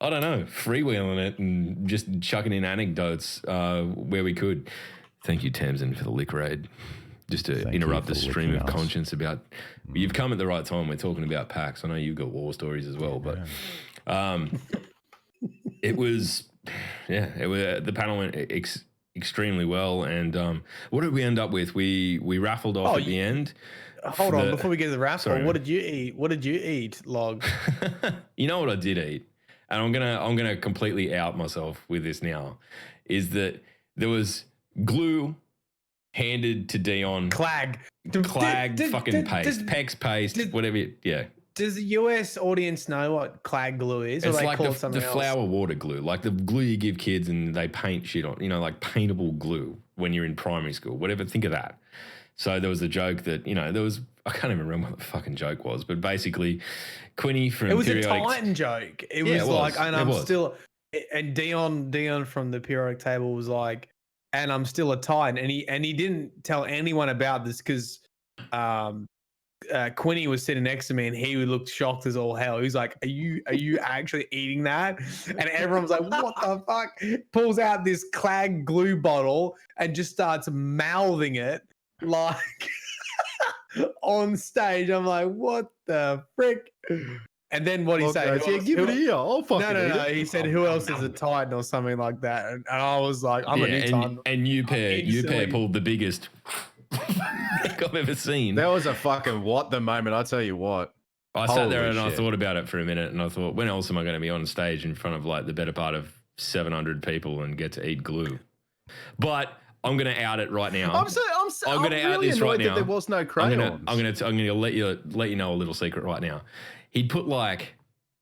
I don't know, freewheeling it and just chucking in anecdotes where we could. Thank you, Tamsin, for the liquor aid. Just to interrupt the stream of conscience about. You've come at the right time. We're talking about PAX. I know you've got war stories as well, but it was the panel went extremely well. And what did we end up with? We raffled off at the end. hold on, before we get to the raffle, Sorry, what did you eat? What did you eat, Log? You know what I did eat, and I'm gonna completely out myself with this now, is that there was glue handed to Dion. Clag Fucking paste. PEX paste, whatever. Yeah. Does the US audience know what clag glue is? Or It's they like call it the something else? flower water glue, like the glue you give kids and they paint shit on, like paintable glue when you're in primary school, whatever. Think of that. So there was a joke that, I can't even remember what the fucking joke was, but basically Quinny from It was Periodic... a Titan joke. It Yeah, was like, and I'm was. still, and Dion from the Periodic Table was like, and I'm still a Titan. And he didn't tell anyone about this because Quinny was sitting next to me and he looked shocked as all hell. He's like, are you actually eating that? And everyone's like, what the fuck? Pulls out this clag glue bottle and just starts mouthing it like on stage. I'm like, what the frick? And then what he said, yeah, give it here. I'll fucking no. eat it. He said, who else is a Titan or something like that? And I was like, I'm a new Titan. And you pair pulled the biggest I've ever seen. That was a fucking what the moment. I tell you what. I sat there and I thought about it for a minute, and I thought, when else am I going to be on stage in front of like the better part of 700 people and get to eat glue? But I'm going to out it right now. I'm going to out this right now. There was no crayons. I'm going to let you know a little secret right now. He'd put like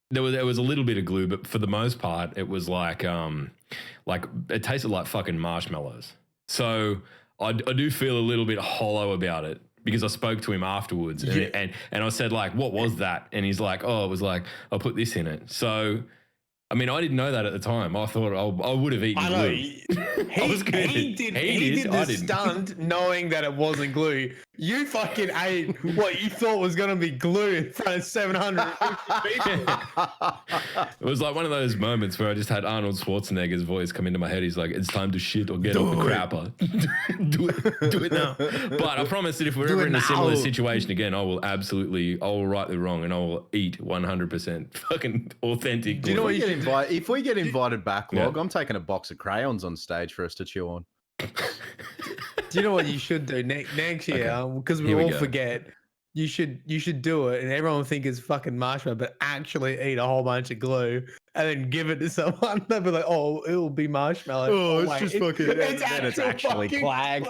there was a little bit of glue, but for the most part, it was like it tasted like fucking marshmallows. So I do feel a little bit hollow about it because I spoke to him afterwards and I said like, what was that? And he's like, oh, it was like, I put this in it. So, I mean, I didn't know that at the time. I thought I would have eaten glue. He did the stunt knowing that it wasn't glue. You fucking ate what you thought was going to be glue in front of 750 people. It was like one of those moments where I just had Arnold Schwarzenegger's voice come into my head. He's like, it's time to shit or get off the crapper. Do it now. But I promise that if we're ever in a similar situation again, I will right the wrong and I will eat 100% fucking authentic. Do you know what you should invite? If we get invited back, Log, I'm taking a box of crayons on stage for us to chew on. Do you know what you should do next year? Because we all forget. You should do it, and everyone will think it's fucking marshmallow, but actually eat a whole bunch of glue and then give it to someone. They'll be like, "Oh, it will be marshmallow." Oh, it's just fucking. It's actually clag.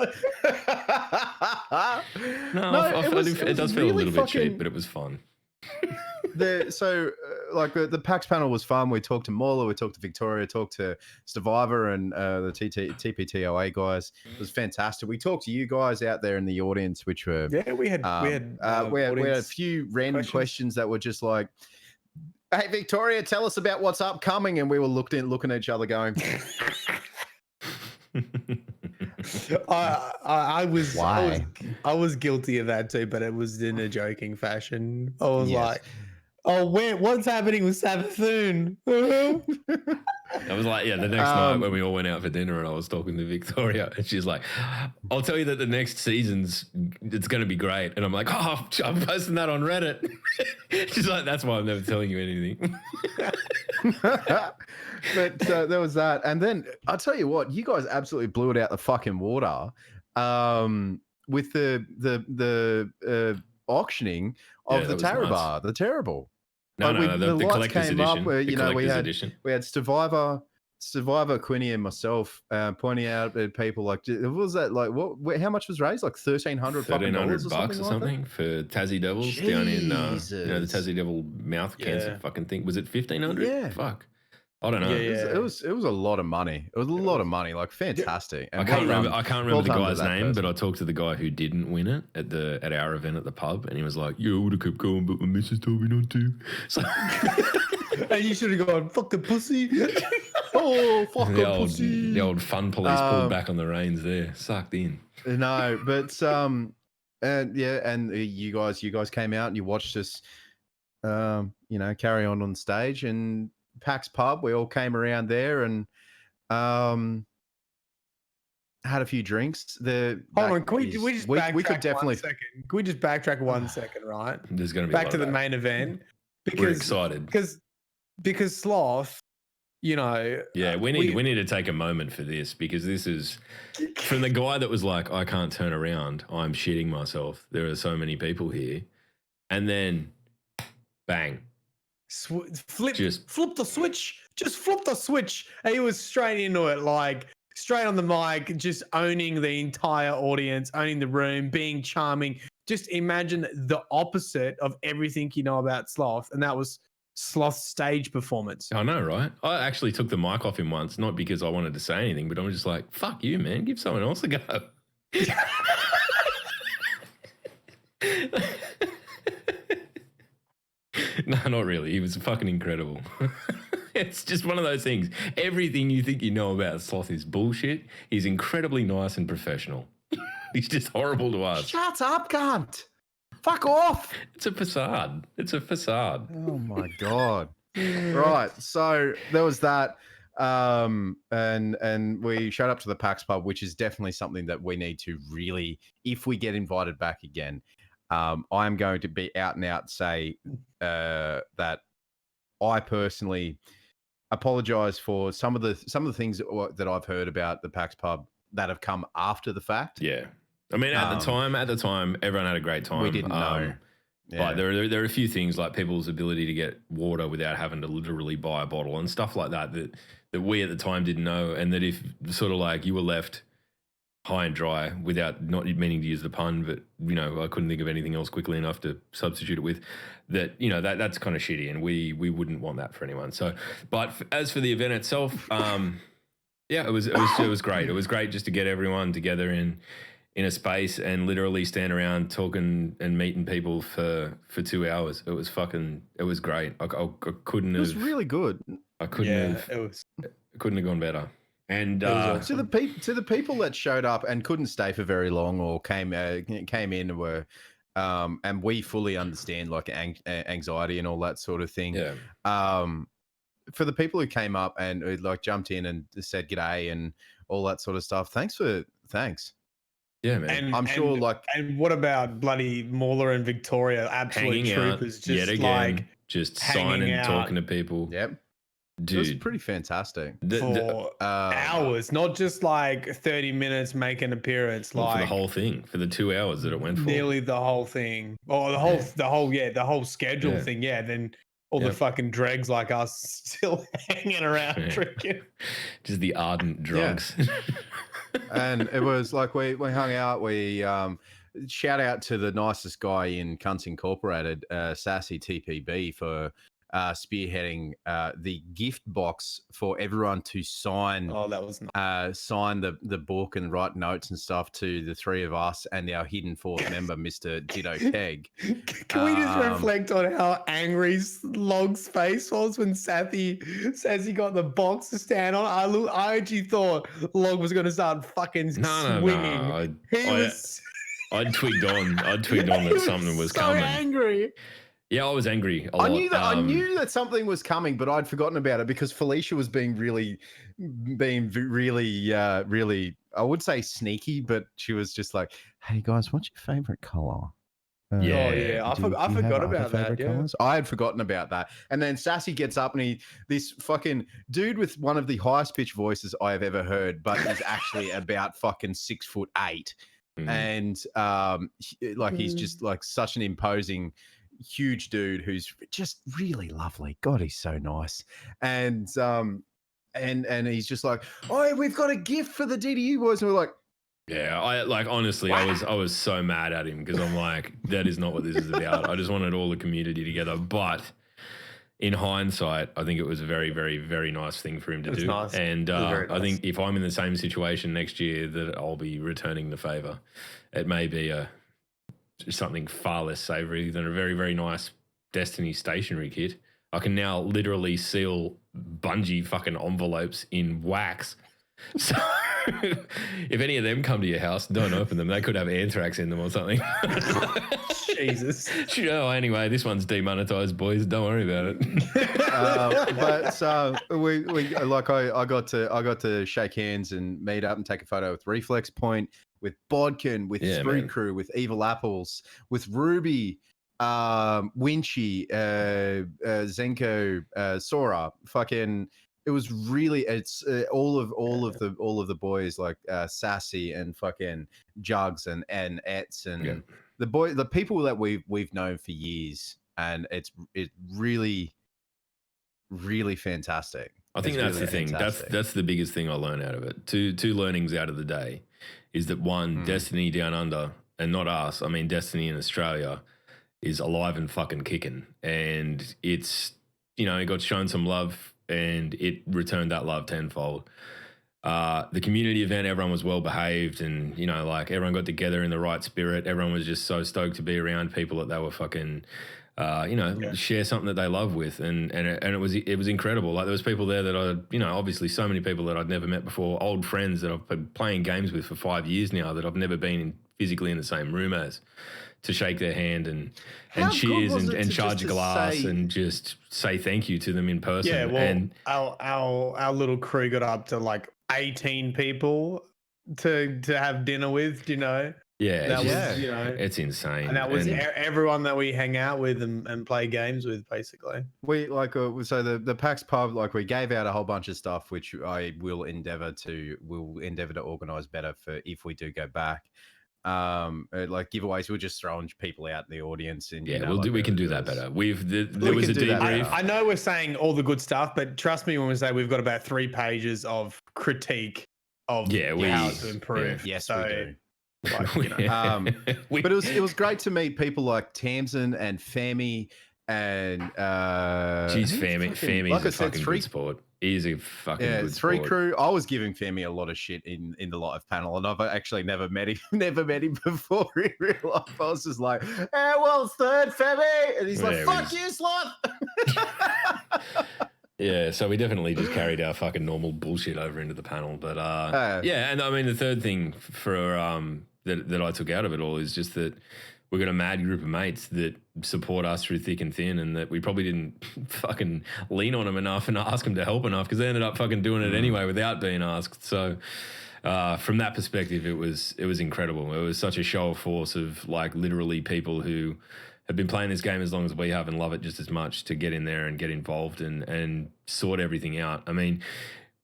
It does feel a little bit cheap, but it was fun. The PAX panel was fun. We talked to Marla, we talked to Victoria, talked to Survivor and the TPTOA guys. It was fantastic. We talked to you guys out there in the audience, which were we had a few random questions that were just like, "Hey Victoria, tell us about what's upcoming," and we were looking at each other going. I was guilty of that too, but it was in a joking fashion. I was like, "Oh, what's happening with Sabathoon?" I was like, the next night when we all went out for dinner and I was talking to Victoria and she's like, "I'll tell you that the next season's it's going to be great." And I'm like, "Oh, I'm posting that on Reddit." She's like, "That's why I'm never telling you anything." But there was that, and then I'll tell you what, you guys absolutely blew it out the fucking water with the auctioning of the Tarot Bar, the Terrible. The collector's edition. Up where, we had Survivor, Quinny, and myself pointing out at people like, what was that like? How much was raised? Like $1,300 bucks or something for Tassie Devils down in the Tassie Devil mouth cancer fucking thing. Was it 1,500? Yeah, fuck. I don't know. It was a lot of money. It was a lot of money. Like fantastic. I can't remember the guy's name, but I talked to the guy who didn't win it at our event at the pub, and he was like, "Yeah, I would have kept going, but my missus told me not to." So, and you should have gone, "Fucking pussy." Oh, fucking pussy. The old fun police pulled back on the reins there, sucked in. No, but and you guys came out and you watched us, carry on stage and. PAX pub, we all came around there and had a few drinks. Hold on, we could definitely 1 second. Can we just backtrack 1 second, right? There's going to be back to the main event. We're excited because Sloth, you know, Yeah, we need to take a moment for this, because this is from the guy that was like, I can't turn around, I'm shitting myself. There are so many people here, and then bang, flip the switch. Just flip the switch. And he was straight into it, like straight on the mic, just owning the entire audience, owning the room, being charming. Just imagine the opposite of everything you know about Sloth, and that was Sloth's stage performance. I know, right? I actually took the mic off him once, not because I wanted to say anything, but I'm just like, fuck you, man. Give someone else a go. No, not really. He was fucking incredible. It's just one of those things. Everything you think you know about Sloth is bullshit. He's incredibly nice and professional. He's just horrible to us. Shut up, cunt. Fuck off. It's a facade. It's a facade. Oh my God. Right. So there was that. And we showed up to the PAX pub, which is definitely something that we need to really, if we get invited back again, I'm going to be out and out say that I personally apologize for some of the things that I've heard about the PAX pub that have come after the fact. Yeah. I mean, at the time, everyone had a great time. We didn't know. But there are a few things like people's ability to get water without having to literally buy a bottle and stuff like that we at the time didn't know, and that if sort of like you were left high and dry without, not meaning to use the pun, but you know, I couldn't think of anything else quickly enough to substitute it with, that, you know, that's kind of shitty, and we wouldn't want that for anyone. So, but as for the event itself, yeah, it was great. It was great just to get everyone together in a space and literally stand around talking and meeting people for 2 hours. It was great. I couldn't have. It was really good. I couldn't have gone better. And to the people that showed up and couldn't stay for very long or came in and were, and we fully understand like anxiety and all that sort of thing. Yeah. For the people who came up and like jumped in and said g'day and all that sort of stuff, thanks. Yeah, man. I'm sure. Like, and what about bloody Mauler and Victoria? Absolute troopers, just yet again, like just signing, talking to people. Yep, dude, it was pretty fantastic for hours, not just like 30 minutes make an appearance. Like for the whole thing, for the 2 hours that it went for, nearly the whole thing, or the whole schedule thing. Yeah, then all the fucking dregs like us still hanging around drinking. Just the ardent drugs. Yeah. And it was like we hung out. We shout out to the nicest guy in Cunts Incorporated, Sassy TPB, for spearheading the gift box for everyone to sign. Oh, that was nice. Sign the book and write notes and stuff to the three of us and our hidden fourth member, Mr. Ditto Keg. Can we just reflect on how angry Log's face was when Sassy got the box to stand on? I actually thought Log was going to start fucking swinging. I'd twigged on that something was coming. So angry. Yeah, I was angry a lot. I knew that something was coming, but I'd forgotten about it because Felicia was being really, I would say sneaky, but she was just like, "Hey guys, what's your favorite color?" I forgot about that. Yeah. Colors? I had forgotten about that. And then Sassy gets up and this fucking dude with one of the highest pitched voices I have ever heard, but is actually about fucking 6'8", and he's just like such an imposing, huge dude who's just really lovely. God, he's so nice. And he's just like, "Oh, we've got a gift for the DDU boys." And we're like, yeah, honestly, what? I was so mad at him because I'm like, that is not what this is about. I just wanted all the community together. But in hindsight, I think it was a very, very, very nice thing for him to do. Nice. And I think if I'm in the same situation next year, that I'll be returning the favor. It may be something far less savory than a very, very nice Destiny stationery kit. I can now literally seal Bungie fucking envelopes in wax. So if any of them come to your house, don't open them. They could have anthrax in them or something. Jesus. Anyway, this one's demonetized, boys. Don't worry about it. I got to shake hands and meet up and take a photo with Reflex Point, with Bodkin, with Spree Crew, with Evil Apples, with Ruby, Winchy, Zenko, Sora, fucking it was really it's all of the boys like Sassy and fucking Jugs and Etz and the people that we've known for years, and it's really fantastic. I think that's the thing. That's the biggest thing I learned out of it. Two learnings out of the day is that one, Destiny Down Under, and not us, I mean Destiny in Australia, is alive and fucking kicking. And it's, it got shown some love and it returned that love tenfold. The community event, everyone was well behaved and, like everyone got together in the right spirit. Everyone was just so stoked to be around people that they were fucking share something that they love with, and it was incredible. Like there was people there that I, obviously so many people that I'd never met before, old friends that I've been playing games with for 5 years now that I've never been physically in the same room as, to shake their hand and cheers and charge a glass and just say thank you to them in person. Yeah, well, and our little crew got up to like 18 people to have dinner with, Yeah, that was, it's insane. And that was everyone that we hang out with and play games with, basically. We so the PAX pub, like we gave out a whole bunch of stuff, which I will endeavor to organize better for if we do go back. Like giveaways, we're just throwing people out in the audience, and we can do that better. There was a debrief. I know we're saying all the good stuff, but trust me when we say we've got about 3 pages of critique of how to improve. Yes, so, we do. But it was great to meet people like Tamsin and Femi and Femi's like a fucking good sport. He's a fucking good Three sport. Crew. I was giving Femi a lot of shit in the live panel, and I've actually never met him before in real life. I was just like, well, third Femi, and he's like, fuck you, slut. Yeah, so we definitely just carried our fucking normal bullshit over into the panel. But and I mean the third thing for that I took out of it all is just that we've got a mad group of mates that support us through thick and thin, and that we probably didn't fucking lean on them enough and ask them to help enough, because they ended up fucking doing it anyway without being asked. So from that perspective, it was incredible. It was such a show of force of like literally people who have been playing this game as long as we have and love it just as much to get in there and get involved and sort everything out. I mean,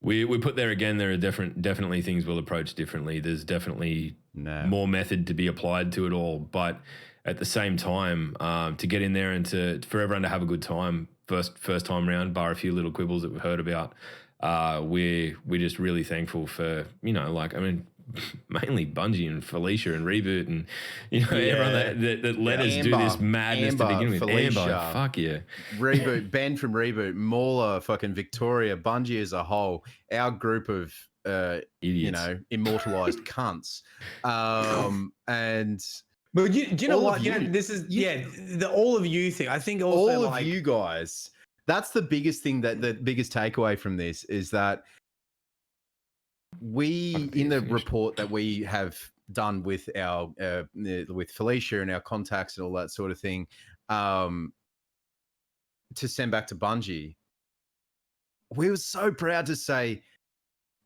we put there again, there are definitely things we'll approach differently. There's definitely more method to be applied to it all. But at the same time, to get in there and for everyone to have a good time, first time round, bar a few little quibbles that we've heard about, we're just really thankful for, mainly Bungie and Felicia and Reboot and everyone that let us do this madness to begin with. Felicia, Amber, fuck yeah. Reboot, Ben from Reboot, Mauler, fucking Victoria, Bungie as a whole, our group of idiots, immortalized cunts. And but do you know what? This is the all of you thing. I think also all of you guys. That's the biggest thing, the biggest takeaway from this is that we, in the report that we have done with our with Felicia and our contacts and all that sort of thing, to send back to Bungie, we were so proud to say,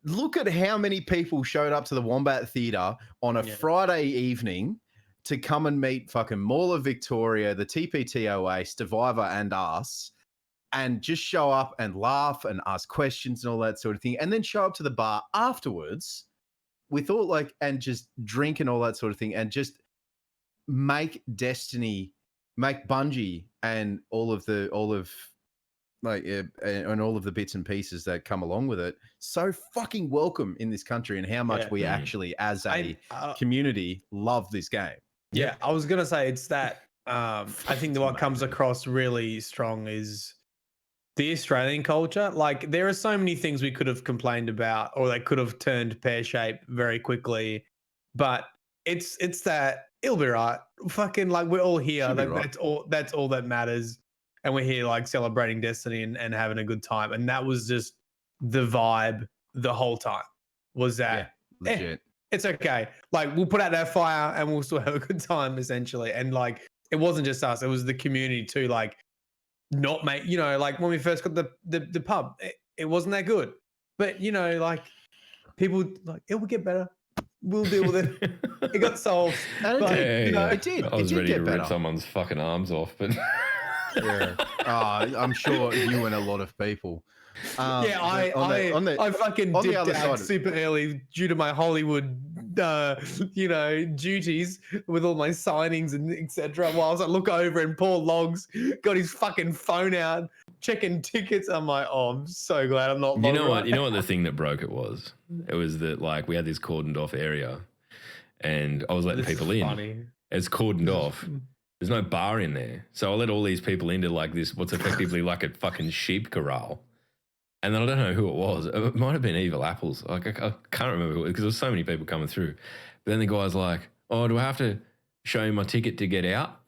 look at how many people showed up to the Wombat Theatre on a Friday evening to come and meet fucking Mauler, Victoria, the TPTOA, Stevivor, and us, and just show up and laugh and ask questions and all that sort of thing, and then show up to the bar afterwards with all and just drink and all that sort of thing, and just make Bungie and all of the bits and pieces that come along with it so fucking welcome in this country, and how much we actually as a community love this game. Yeah, I was gonna say it's that. I think that what comes across really strong is the Australian culture. Like, there are so many things we could have complained about, or they could have turned pear-shaped very quickly, but it's that it'll be right. Fucking we're all here. That's all that matters, and we're here celebrating Destiny and having a good time. And that was just the vibe the whole time. Was that legit? It's okay. We'll put out that fire and we'll still have a good time, essentially. And it wasn't just us; it was the community too. Not make when we first got the pub, it wasn't that good, but people it will get better, we'll deal with it. It got solved. It did. I was it did ready get to better. rip someone's fucking arms off, but I'm sure you and a lot of people. Yeah, I fucking on the dipped other out side, super early due to my Hollywood, duties with all my signings and etc. Whilst I look over and poor Logs got his fucking phone out checking tickets. I'm like, oh, I'm so glad I'm not. You know what? You know what the thing that broke it was? It was that like we had this cordoned off area, and I was letting people in. Funny. It's cordoned off. There's no bar in there, so I let all these people into like this, what's effectively like a fucking sheep corral. And then I don't know who it was. It might have been Evil Apples. Like I can't remember who it was because there was so many people coming through. But then the guy's like, "Oh, do I have to show you my ticket to get out?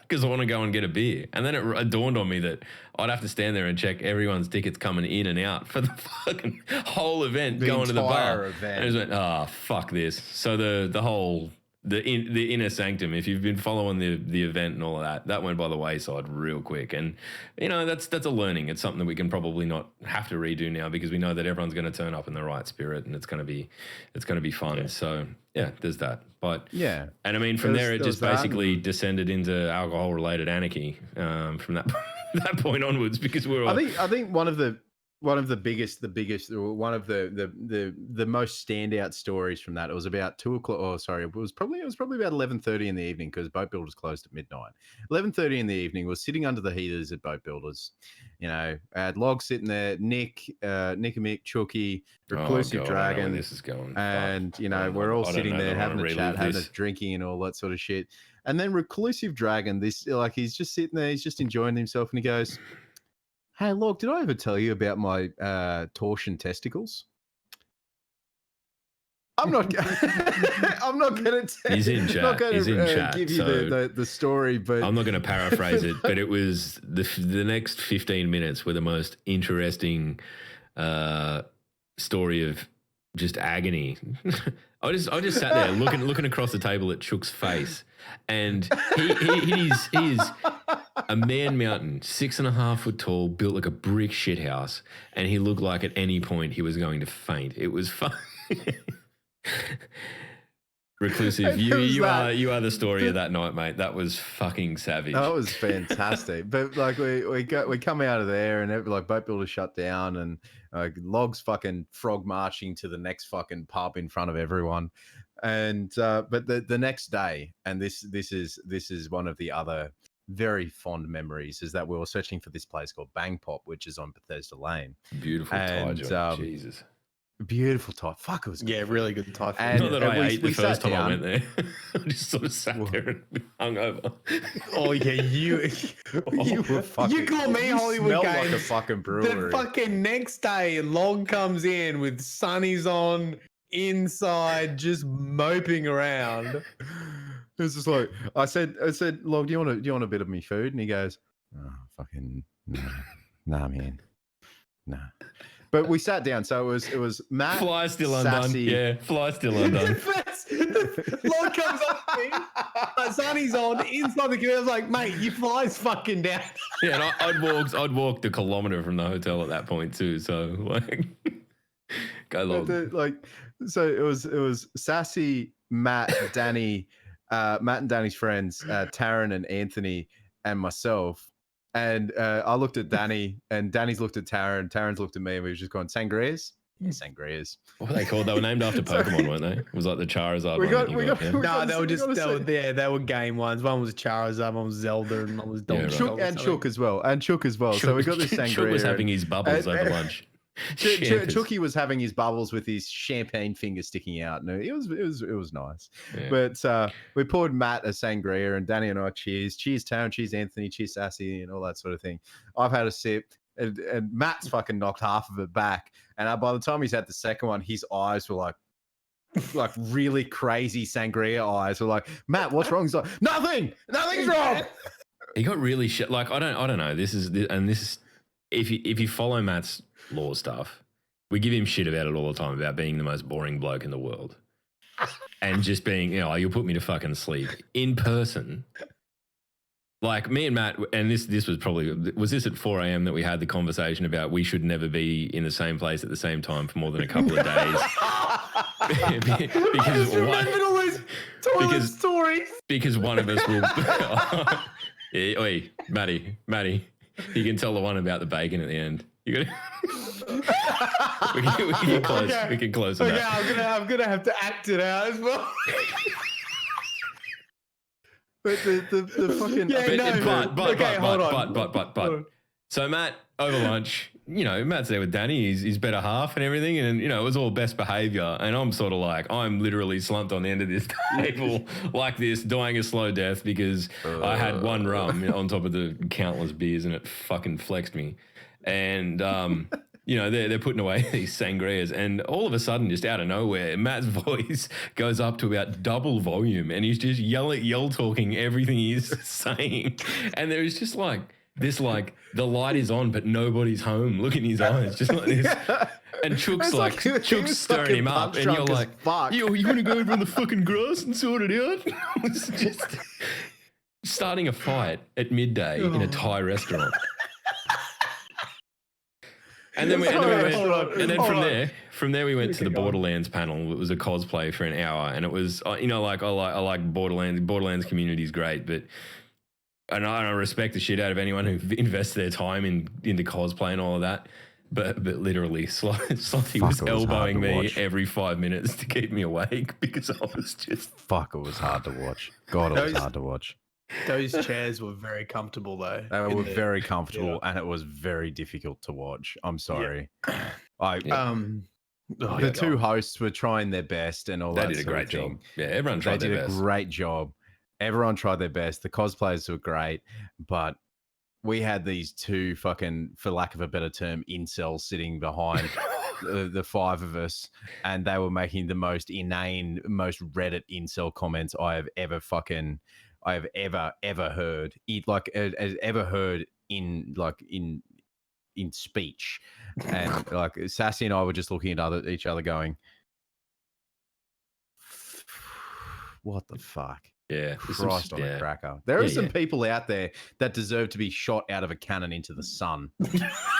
Because I want to go and get a beer." And then it dawned on me that I'd have to stand there and check everyone's tickets coming in and out for the fucking whole event, going to the bar. Event. And I just went, "Oh, fuck this." So the whole the inner sanctum, if you've been following the event and all of that, that went by the wayside real quick. And you know, that's a learning. It's something that we can probably not have to redo now because we know that everyone's going to turn up in the right spirit and it's going to be fun. Yeah. So yeah, there's that. But yeah, and I mean from there it just basically descended into alcohol related anarchy from that that point onwards because we're all... I think one of the biggest, one of the most standout stories from that. It was about 2 o'clock. Oh, sorry, it was probably about 11:30 in the evening because Boat Builders closed at midnight. 11:30 in the evening. Was sitting under the heaters at Boat Builders. You know, I had Log sitting there, Nick and Mick, Chucky, Reclusive Dragon. This is going, and you know, we're all sitting there having a chat, having a drinking, and all that sort of shit. And then Reclusive Dragon, he's just sitting there, he's just enjoying himself, and he goes, "Hey, Log, did I ever tell you about my torsion testicles?" I'm not going to tell He's in chat. He's in chat. Give you the story, but I'm not going to paraphrase it. But it was the next 15 minutes were the most interesting story of just agony. I just sat there looking across the table at Chook's face, and he is a man mountain, 6.5 foot tall, built like a brick shithouse, and he looked like at any point he was going to faint. It was fun. Reclusive, you are the story of that night, mate. That was fucking savage. That was fantastic. But like we come out of there and like Boat Builder shut down and Logs fucking frog marching to the next fucking pub in front of everyone. And but the next day, and this is one of the other very fond memories, is that we were searching for this place called Bang Pop, which is on Bethesda Lane. Beautiful Thai, Jesus. Beautiful Thai. Fuck, it was good. Yeah, really good Thai food. And not that I ate the first time I went there. I just sort of sat there and hung over. Oh yeah, you were fucking. You call me Hollywood Games. Like a fucking brewery. The fucking next day, Log comes in with sunnies on inside, just moping around. It was just like I said, Log, do you want a bit of me food? And he goes, "Oh, fucking nah, man, nah." But we sat down, so it was Matt. Fly still Sassy. undone. Yeah, fly still undone. Log comes up to me, sunny's on inside the computer. I was like, "Mate, your fly's fucking down." Yeah, and I'd walked a kilometre from the hotel at that point too. So like, go Log. So it was Sassy, Matt, Danny, Matt and Danny's friends, Taryn and Anthony, and myself. And I looked at Danny, and Danny's looked at Taryn. Taryn's looked at me, and we were just going, "Sangrias? Yeah, sangrias." What were they called? They were named after Pokemon, weren't they? It was like the Charizard one. No, they were game ones. One was Charizard, one was Zelda, and one was Donkey Kong. And Chook as well. So we got this sangria. Chook was having his bubbles over lunch. Chucky was having his bubbles with his champagne finger sticking out. No, it was nice. Yeah. But we poured Matt a sangria, and Danny and I cheers Taryn, cheers Anthony, cheers Sassy, and all that sort of thing. I've had a sip, and Matt's fucking knocked half of it back. And by the time he's had the second one, his eyes were like really crazy sangria eyes. Were like, "Matt, what's wrong?" He's like, "Nothing's wrong." He got really shit. Like I don't know. This is if you follow Matt's law stuff, we give him shit about it all the time, about being the most boring bloke in the world and just being, you'll put me to fucking sleep in person. Like me and Matt, and this was this at 4 a.m. that we had the conversation about we should never be in the same place at the same time for more than a couple of days. because one of us will. Oi, Matty, you can tell the one about the bacon at the end. You got. We can close. Okay. We can close on Okay, that. I'm gonna have to act it out as well. But the fucking Yeah, But. So Matt, over lunch, Matt's there with Danny, his better half and everything, and it was all best behaviour. And I'm sort of like, I'm literally slumped on the end of this table like this, dying a slow death because I had one rum on top of the countless beers, and it fucking flexed me. And they're putting away these sangrias, and all of a sudden, just out of nowhere, Matt's voice goes up to about double volume, and he's just yell talking everything he's saying, and there's just this the light is on, but nobody's home. Look in his eyes, just like this. And Chook's Chook's stirring him up, and you're like, yo, you want to go over in the fucking grass and sort it out? It's just starting a fight at midday in a Thai restaurant. And then from there we went to the Borderlands panel. It was a cosplay for an hour, and it was I like Borderlands. Borderlands community is great, but and I respect the shit out of anyone who invests their time into cosplay and all of that. But literally, Slothy was elbowing me every 5 minutes to keep me awake because I was just it was hard to watch. God, it was hard to watch. Those chairs were very comfortable though. They were very comfortable, and it was very difficult to watch. I'm sorry. Yeah. The two hosts were trying their best and all that. They did a great job. Yeah, everyone They tried their did best. a great job. Everyone tried their best. The cosplayers were great, but we had these two fucking, for lack of a better term, incels sitting behind the five of us, and they were making the most inane, most Reddit incel comments I have ever heard. Ever heard in speech. And like Sassy and I were just looking at each other going, what the fuck? Yeah. Christ on a cracker. There are some people out there that deserve to be shot out of a cannon into the sun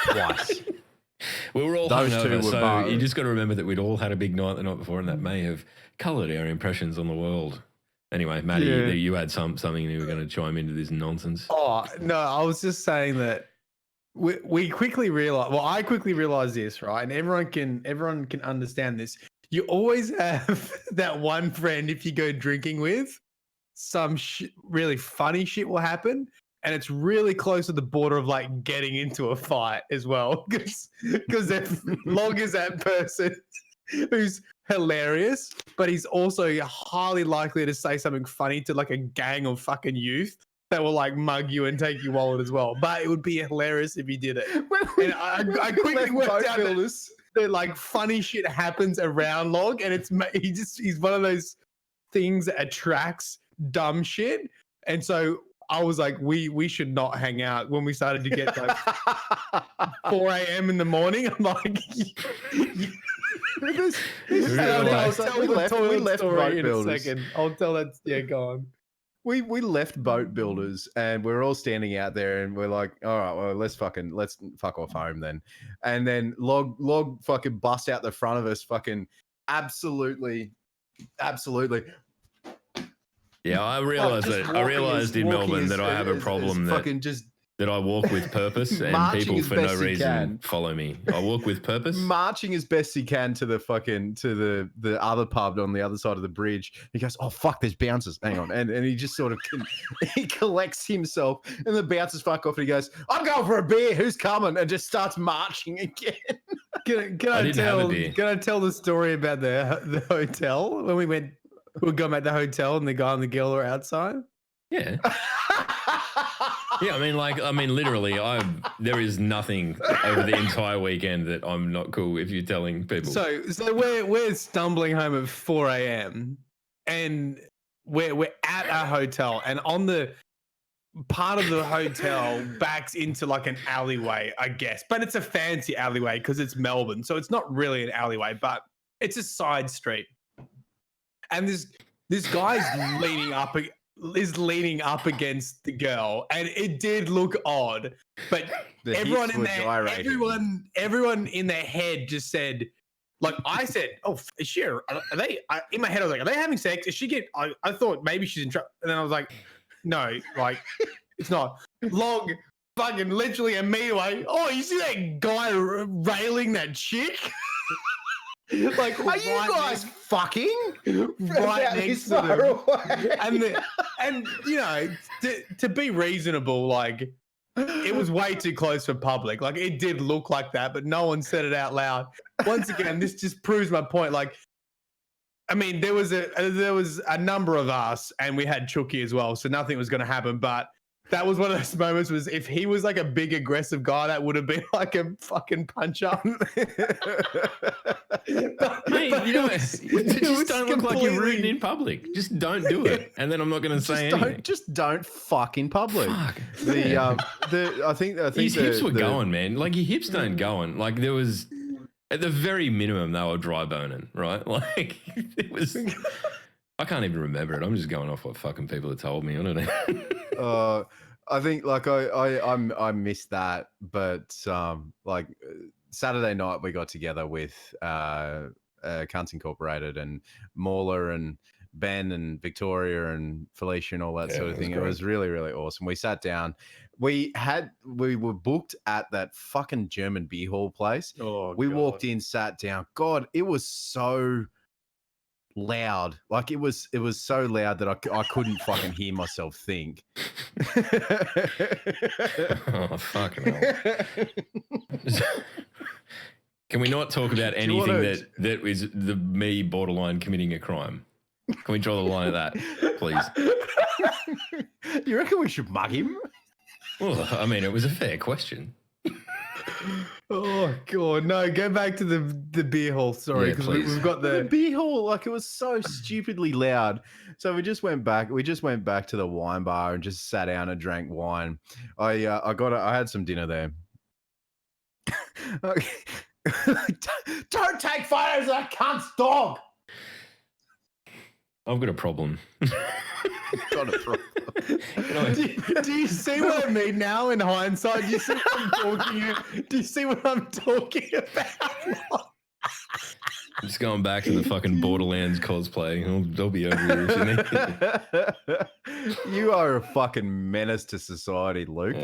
twice. We were all Those hungover, two were so both. you just got to remember that we'd all had a big night the night before, and that may have coloured our impressions on the world. Anyway, Maddie, you had something you were going to chime into this nonsense. Oh no, I was just saying that we quickly realized. Well, I quickly realized this, right? And everyone can understand this. You always have that one friend if you go drinking with, some really funny shit will happen, and it's really close to the border of like getting into a fight as well, because as long as that person who's hilarious, but he's also highly likely to say something funny to like a gang of fucking youth that will like mug you and take your wallet as well. But it would be hilarious if he did it. And I quickly worked out that like funny shit happens around Log, and he's one of those things that attracts dumb shit. And so I was like, we should not hang out when we started to get like 4 a.m. in the morning. I'm like, we left boat builders. I'll tell that. Yeah, go on. We left boat builders, and we're all standing out there, and we're like, all right, well, let's fuck off home then. And then log fucking bust out the front of us, fucking absolutely. Yeah, I realized in Melbourne that I have a problem that I walk with purpose, and people for no reason follow me. I walk with purpose. Marching as best he can to the other pub on the other side of the bridge. He goes, oh fuck, there's bouncers. Hang on. And he just sort of he collects himself, and the bouncers fuck off, and he goes, I'm going for a beer, who's coming? And just starts marching again. Can I tell the story about the hotel when we were going back to the hotel and the guy and the girl were outside? Yeah. Yeah, I mean, literally, there is nothing over the entire weekend that I'm not cool if you're telling people. So we're stumbling home at 4 a.m. and we're at our hotel, and on the part of the hotel backs into like an alleyway, I guess, but it's a fancy alleyway because it's Melbourne, so it's not really an alleyway, but it's a side street. And this guy's leaning up against the girl, and it did look odd, but everyone in their head just said, like, I said, oh sure, are they in my head I was like, are they having sex? Is she getting I thought maybe she's in trouble, and then I was like, no, like it's not. Log fucking literally a meter away. Oh, you see that guy railing that chick? Like, are you guys fucking right next to them? And you know, to be reasonable, like it was way too close for public. Like it did look like that, but no one said it out loud. Once again, this just proves my point. Like, I mean, there was a number of us, and we had Chucky as well, so nothing was going to happen. But that was one of those moments. Was if he was like a big aggressive guy, that would have been like a fucking punch up. Mate, you know, just don't look like you're rude in public. Just don't do it, and then I'm not going to say anything. Just don't fuck in public. Fuck. I think his hips were going, man. Like your hips don't going. Like there was, at the very minimum, they were dry boning, right? Like it was. I can't even remember it. I'm just going off what fucking people have told me. I don't know. I think like I missed that, but like Saturday night we got together with Cunts Incorporated and Mauler and Ben and Victoria and Felicia and all that sort of thing. It was really, really awesome. We sat down. We were booked at that fucking German beer hall place. We walked in, sat down. God, it was so loud. Like it was so loud that I couldn't fucking hear myself think. Oh, fucking hell. Can we not talk about anything that is me borderline committing a crime? Can we draw the line at that, please? You reckon we should mug him? Well, I mean, it was a fair question. Oh God, no! Go back to the beer hall. Sorry, because we've got the beer hall. Like it was so stupidly loud. So we just went back. We just went back to the wine bar and just sat down and drank wine. I had some dinner there. Don't take photos of that cunt's dog. I've got a problem. Got a problem. Do you see what I mean now in hindsight? Do you see what I'm talking? Do you see what I'm talking about? I'm just going back to the fucking Borderlands cosplay. They'll be over here. You are a fucking menace to society, Luke.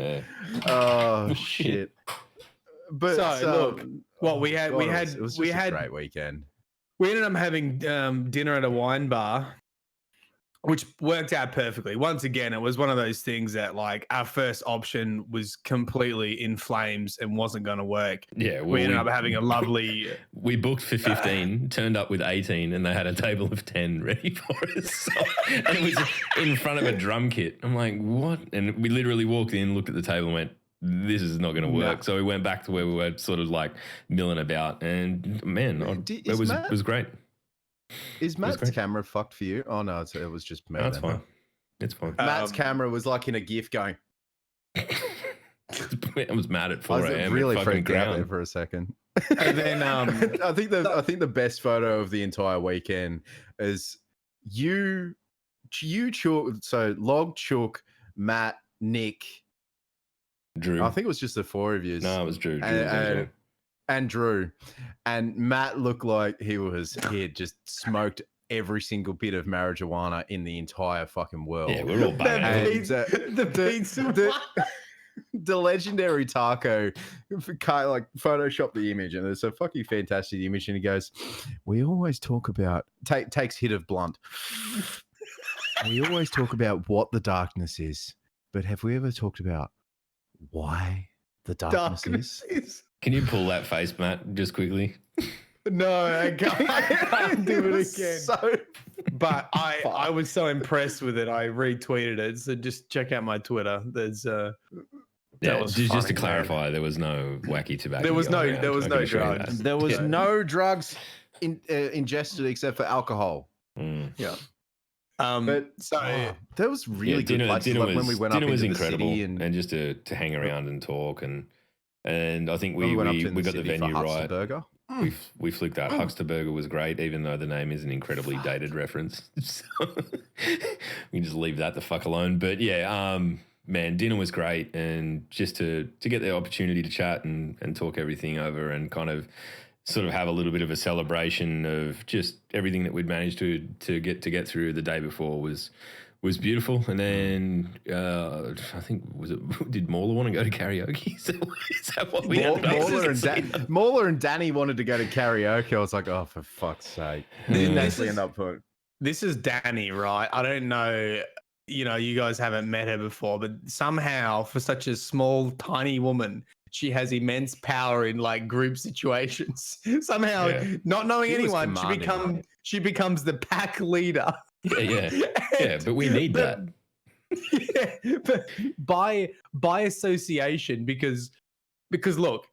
Oh shit! But so look, what we had it was just a great weekend. We ended up having dinner at a wine bar, which worked out perfectly. Once again, it was one of those things that like our first option was completely in flames and wasn't going to work. Yeah. We ended up having a lovely... We booked for 15, turned up with 18, and they had a table of 10 ready for us. So, and it was in front of a drum kit. I'm like, what? And we literally walked in, looked at the table and went, this is not going to work. No. So we went back to where we were sort of like milling about, and man, it was great. Is Matt's camera fucked for you? Oh no, it was just me. No, it's fine. It's fine. Matt's camera was like in a GIF going. I was mad at 4 a.m. Really freaked out there for a second. And then I think the best photo of the entire weekend is you Chook, so Log, Chook, Matt, Nick, Drew. I think it was just the four of you. No, it was Drew. And Drew. And Matt looked like he had just smoked every single bit of marijuana in the entire fucking world. Yeah, we're all banging. The legendary Taco like photoshopped the image, and it's a fucking fantastic image. And he goes, "We always talk about takes hit of blunt. We always talk about what the darkness is, but have we ever talked about why the darkness is?" Can you pull that face, Matt, just quickly? No, I can't do it again. But I was so impressed with it. I retweeted it. So just check out my Twitter. There's just to clarify, there was no wacky tobacco. There was no drugs. There was no drugs ingested except for alcohol. Mm. Yeah. That was really good. Dinner was, when we went up into incredible, the city and just to hang around and talk and I think we got the venue right. Burger. We flicked that. Huckster Burger was great, even though the name is an incredibly dated reference. So we can just leave that the fuck alone. But yeah, man, dinner was great, and just to get the opportunity to chat and talk everything over and kind of sort of have a little bit of a celebration of just everything that we'd managed to get through the day before was was beautiful. And then I think did Mauler want to go to karaoke? Is that what we ended up Mauler and Danny wanted to go to karaoke. I was like, oh, for fuck's sake. Didn't actually end up putting. This is Danny, right? I don't know. You guys haven't met her before, but somehow, for such a small, tiny woman, she has immense power in like group situations. Somehow, not knowing anyone, she becomes the pack leader. Yeah, but we need that. Yeah, but by association, because look,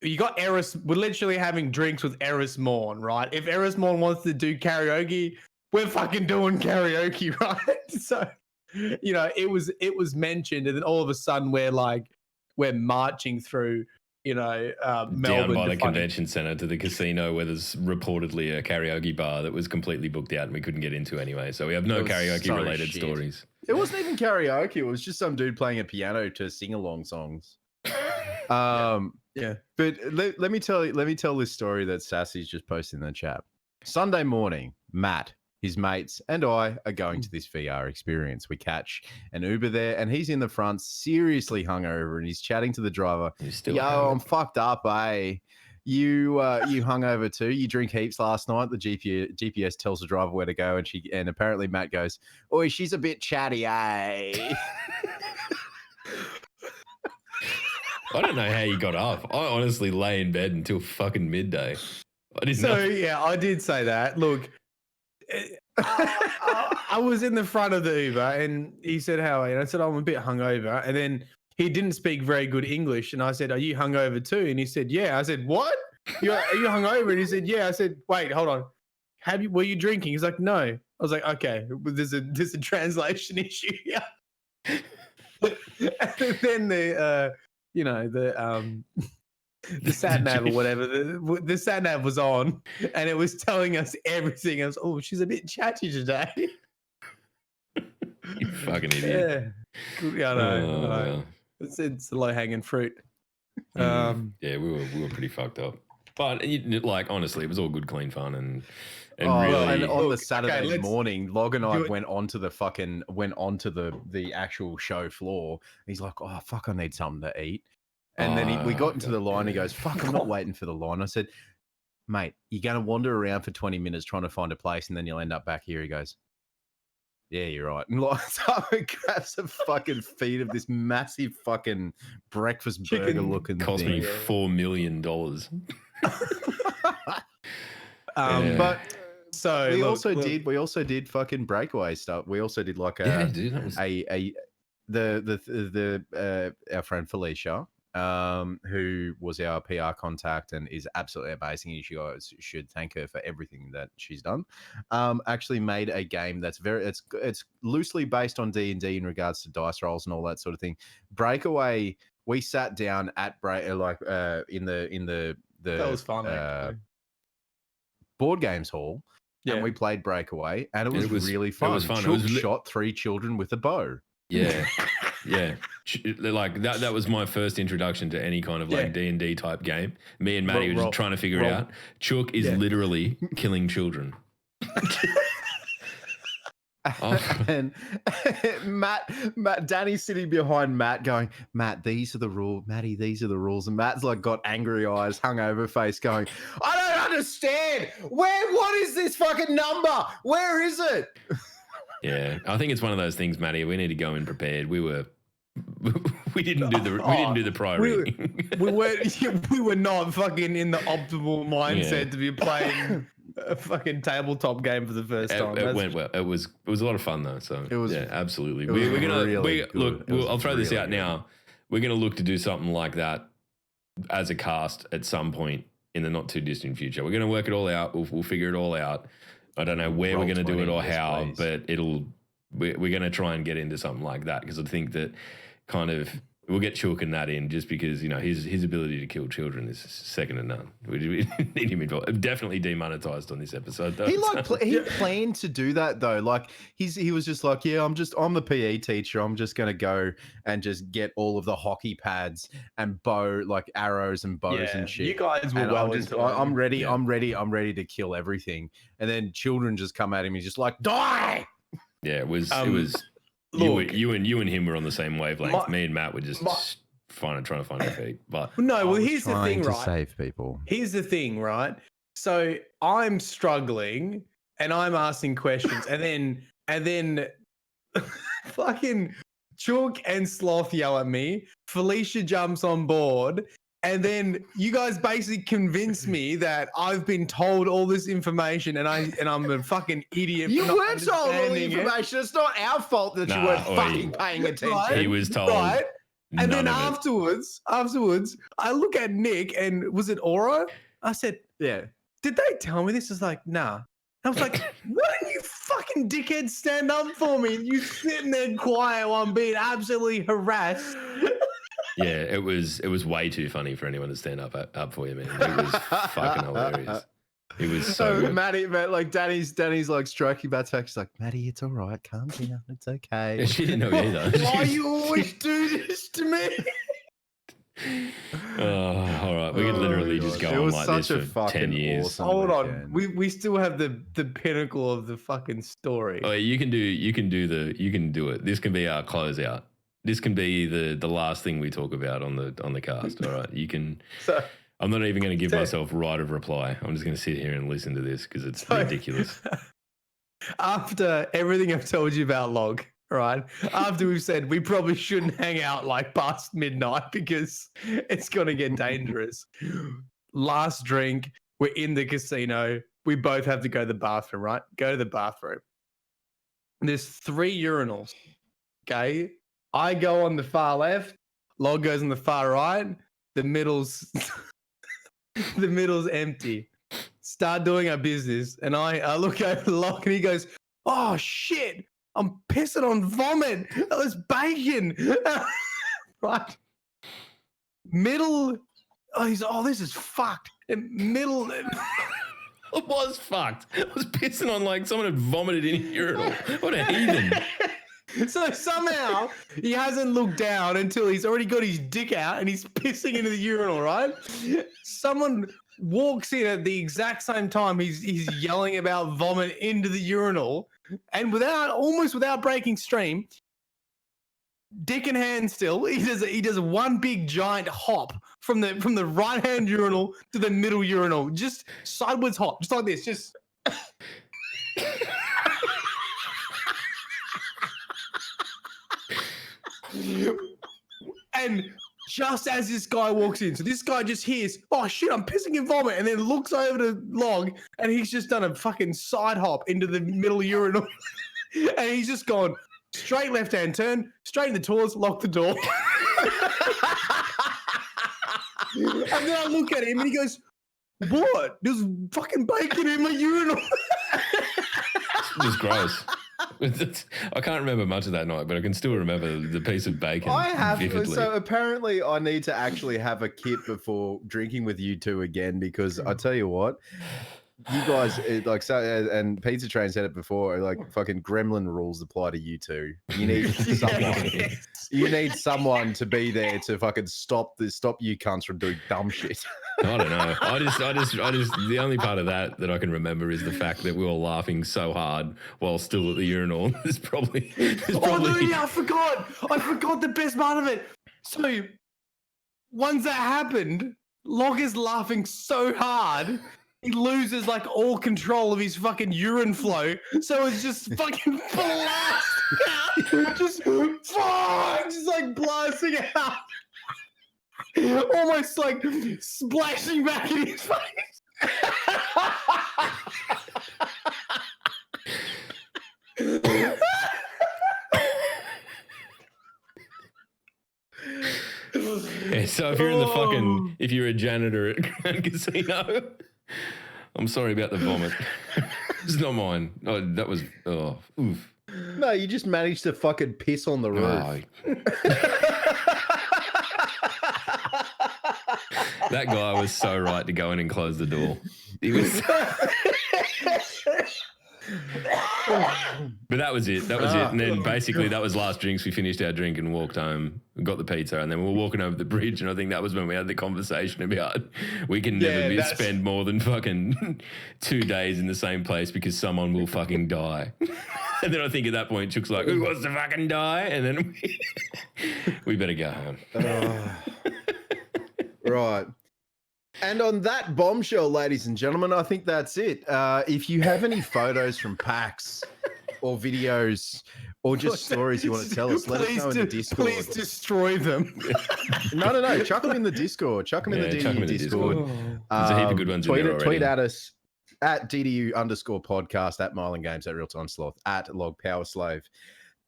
you got Eris. We're literally having drinks with Eris Morn, right? If Eris Morn wants to do karaoke, we're fucking doing karaoke, right? So, it was mentioned, and then all of a sudden we're marching through, Melbourne down by the convention centre to the casino where there's reportedly a karaoke bar that was completely booked out and we couldn't get into anyway. So we have no karaoke related stories. It wasn't even karaoke. It was just some dude playing a piano to sing along songs. Yeah. But let me tell this story that Sassy's just posted in the chat. Sunday morning, Matt, his mates, and I are going to this VR experience. We catch an Uber there, and he's in the front, seriously hungover, and he's chatting to the driver. Yo, I'm fucked up, eh? You hungover too? You drink heaps last night? The GPS tells the driver where to go, and apparently Matt goes, "Oi, she's a bit chatty, eh?" I don't know how you got up. I honestly lay in bed until fucking midday. I did say that. Look, I was in the front of the Uber and he said, "How are you?" And I said, "I'm a bit hungover." And then he didn't speak very good English. And I said, "Are you hungover too?" And he said, "Yeah." I said, "What? Are you hungover?" And he said, "Yeah." I said, "Wait, hold on. Were you drinking?" He's like, "No." I was like, "Okay, there's a translation issue here." And then the sat nav or whatever, the sat nav was on and it was telling us everything else. "Oh, she's a bit chatty today." You fucking idiot. Yeah, I know. It's the low hanging fruit. Yeah, we were pretty fucked up, but honestly, it was all good, clean fun, and really. And on the Saturday morning, Log and I went onto the actual show floor. He's like, "Oh fuck, I need something to eat." And then we got into the line. He goes, "Fuck, I'm not waiting for the line." I said, "Mate, you're going to wander around for 20 minutes trying to find a place and then you'll end up back here." He goes, "Yeah, you're right." And so he grabs a fucking feed of this massive fucking breakfast burger looking cost thing. me $4 million. But so we also did fucking breakaway stuff. We also did like our friend Felicia, who was our PR contact and is absolutely amazing. You guys should thank her for everything that she's done. Actually made a game that's it's loosely based on D&D in regards to dice rolls and all that sort of thing. Breakaway, we sat down at in the that was fun. Board games hall, and we played Breakaway, and it was really fun. It was fun. Chook shot 3 children with a bow. Yeah. Like that was my first introduction to any kind of like D&D type game. Me and Maddie were just trying to figure it out. Chook is literally killing children. And Matt, Danny's sitting behind Matt going, "Matt, these are the rules. Matty, these are the rules." And Matt's like got angry eyes, hungover face going, "I don't understand. What is this fucking number? Where is it?" Yeah, I think it's one of those things, Matty. We need to go in prepared. We didn't do the prior reading. we were not fucking in the optimal mindset to be playing a fucking tabletop game for the first time. It went well. It was a lot of fun though. So it was absolutely. I'll throw this out now. We're gonna look to do something like that as a cast at some point in the not too distant future. We're gonna work it all out. We'll figure it all out. I don't know where we're gonna do it or how, but we're gonna try and get into something like that because I think that kind of we'll get Chook and that in just because his ability to kill children is second to none. We need him involved. Definitely demonetized on this episode though. He planned to do that though. Like he was just like, "Yeah, I'm the PE teacher. I'm just gonna go and just get all of the hockey pads and arrows and bows and shit." You guys were I'm ready. Yeah. I'm ready to kill everything. And then children just come at him. He's just like, "Die!" Yeah, it was. Look, you and him were on the same wavelength. Me and Matt were just trying to find our feet. But no, well, here's the thing, to right? save people. Here's the thing, right? So I'm struggling and I'm asking questions, and then fucking Chook and Sloth yell at me. Felicia jumps on board. And then you guys basically convince me that I've been told all this information and I'm a fucking idiot. You for not weren't told all the understanding it. information. It's not our fault that you weren't fucking paying attention. Right? he was told. Right? And then none of it. afterwards, I look at Nick and was it Oro? I said, Yeah. did they tell me this? Is like, nah. I was like, why don't you fucking dickhead stand up for me? You sitting there quiet while I'm being absolutely harassed. Yeah, it was way too funny for anyone to stand up for you, man. It was fucking hilarious. It was so good. Maddie, like Danny's like stroking back to her. She's like, Maddie, it's all right. Calm down. It's okay. She didn't know either. Why you always do this to me? All right. We could literally just go on like this for 10 years. Awesome Hold weekend. on. We still have the pinnacle of the fucking story. Oh, you can do it. This can be our closeout. This can be the last thing we talk about on the cast. All right. You can So, I'm not even going to give myself right of reply. I'm just going to sit here and listen to this because it's ridiculous. after everything I've told you about Log, right? After we've said we probably shouldn't hang out like past midnight because it's going to get dangerous. Last drink, we're in the casino. We both have to go to the bathroom, right? Go to the bathroom. There's 3 urinals, okay? I go on the far left. Log goes on the far right. The middle's empty. Start doing our business, and I look over Log, and he goes, "Oh shit! I'm pissing on vomit. That was bacon." Right. Middle. Oh, this is fucked. And middle. It was fucked. I was pissing on like someone had vomited in a urinal. What a heathen. So somehow he hasn't looked down until he's already got his dick out and he's pissing into the urinal, right? Someone walks in at the exact same time he's yelling about vomit into the urinal, and almost without breaking stream, dick in hand still, he does one big giant hop from the right hand urinal to the middle urinal, just sideways hop, just like this, just. And just as this guy walks in, so this guy just hears, "Oh shit, I'm pissing in vomit," and then looks over to Log, and he's just done a fucking side hop into the middle urinal, and he's just gone straight left hand turn, straight in the toilets, lock the door. And then I look at him and he goes, "What? There's fucking bacon in my urinal." It was gross. I can't remember much of that night, but I can still remember the piece of bacon vividly. So apparently I need to actually have a kit before drinking with you two again, because I tell you what, you guys like, so, and Pizza Train said it before, like fucking gremlin rules apply to you two. You need someone. You need someone to be there to fucking stop you cunts from doing dumb shit. I don't know. I just, the only part of that I can remember is the fact that we were laughing so hard while still at the urinal. There's probably. Oh no, yeah, I forgot the best part of it. So once that happened, Log is laughing so hard, he loses like all control of his fucking urine flow. So it's just fucking blast out. just like blasting out. Almost like splashing back in his face. Yeah, so if you're in the if you're a janitor at Grand Casino, I'm sorry about the vomit. It's not mine. Oh, that was oof. No, you just managed to fucking piss on the roof. That guy was so right to go in and close the door. He was. But that was it. And then basically that was last drinks. We finished our drink and walked home. We got the pizza, and then we were walking over the bridge, and I think that was when we had the conversation about we can never spend more than fucking 2 days in the same place because someone will fucking die. And then I think at that point, Chook's like, who wants to fucking die? And then we better go home. Right. And on that bombshell, ladies and gentlemen, I think that's it. If you have any photos from PAX or videos or just stories you want to tell us, let us know in the Discord. Please destroy them. No. Chuck them in the Discord. Chuck them in the DDU Discord. There's a heap of good ones in there already. Tweet at us at DDU_podcast, at Myling Games, at Realtime Sloth, at Log Power Slave.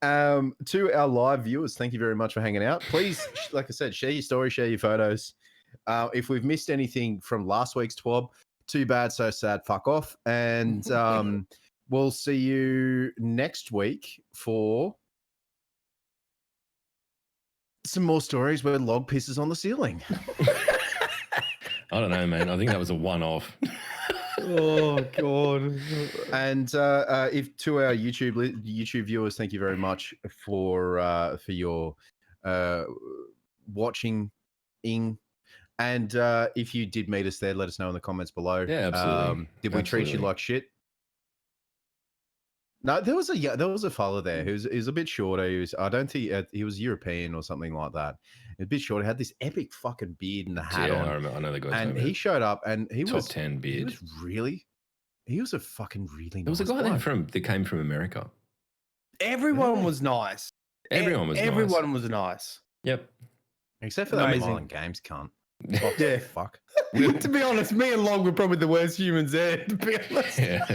To our live viewers, thank you very much for hanging out. Please, like I said, share your story, share your photos. If we've missed anything from last week's TWAB, too bad, so sad, fuck off. And we'll see you next week for some more stories where Log pisses on the ceiling. I don't know, man. I think that was a one-off. Oh God! And if to our YouTube viewers, thank you very much for your watching. And if you did meet us there, let us know in the comments below. Yeah, absolutely. Did we treat you like shit? No, there was a fella there who was a bit shorter. I don't think he was European or something like that. A bit shorter, had this epic fucking beard and the hat on. I know the guy. And he showed up, and he top was 10 beard. He was a fucking really nice. There was a guy that came from America. Everyone was nice. Everyone was nice. Yep. Except for that Myling Games cunt. Yeah, fuck. To be honest, me and Log were probably the worst humans there. To be honest. Yeah.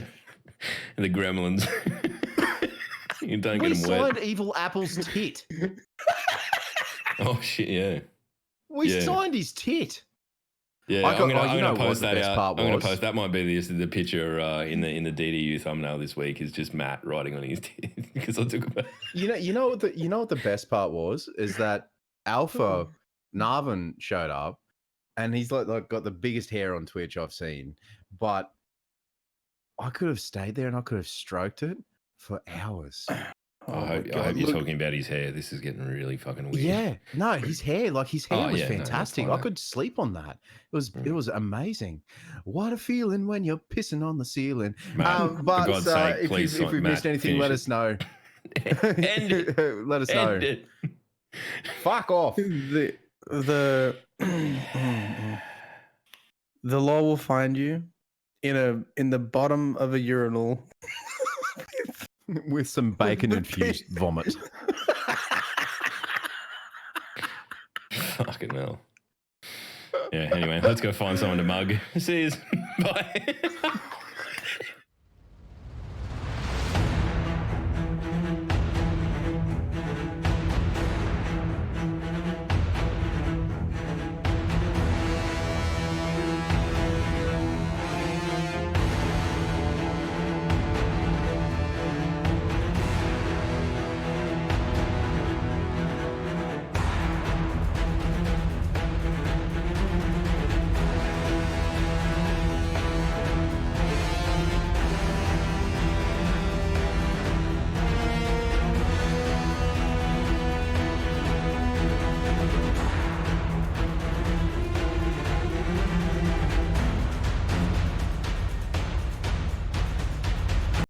And the gremlins. You don't get them wet. We signed Evil Apple's tit. Oh shit! Yeah. We signed his tit. Yeah, I'm gonna post that out. I'm gonna post that. Might be the picture in the DDU thumbnail this week is just Matt writing on his tit because I took a. You know what the best part was is that Alpha Narvin showed up, and he's like got the biggest hair on Twitch I've seen, but I could have stayed there and I could have stroked it for hours. I hope you're talking about his hair. This is getting really fucking weird. Yeah, no, his hair was fantastic. No, I could sleep on that. It was amazing. What a feeling when you're pissing on the ceiling. Matt, but for God's sake, if we missed anything, let us know. Let us know. End it. Fuck off. The law will find you in the bottom of a urinal. With some bacon-infused vomit. Fucking hell. Yeah, anyway, let's go find someone to mug. See you. Bye.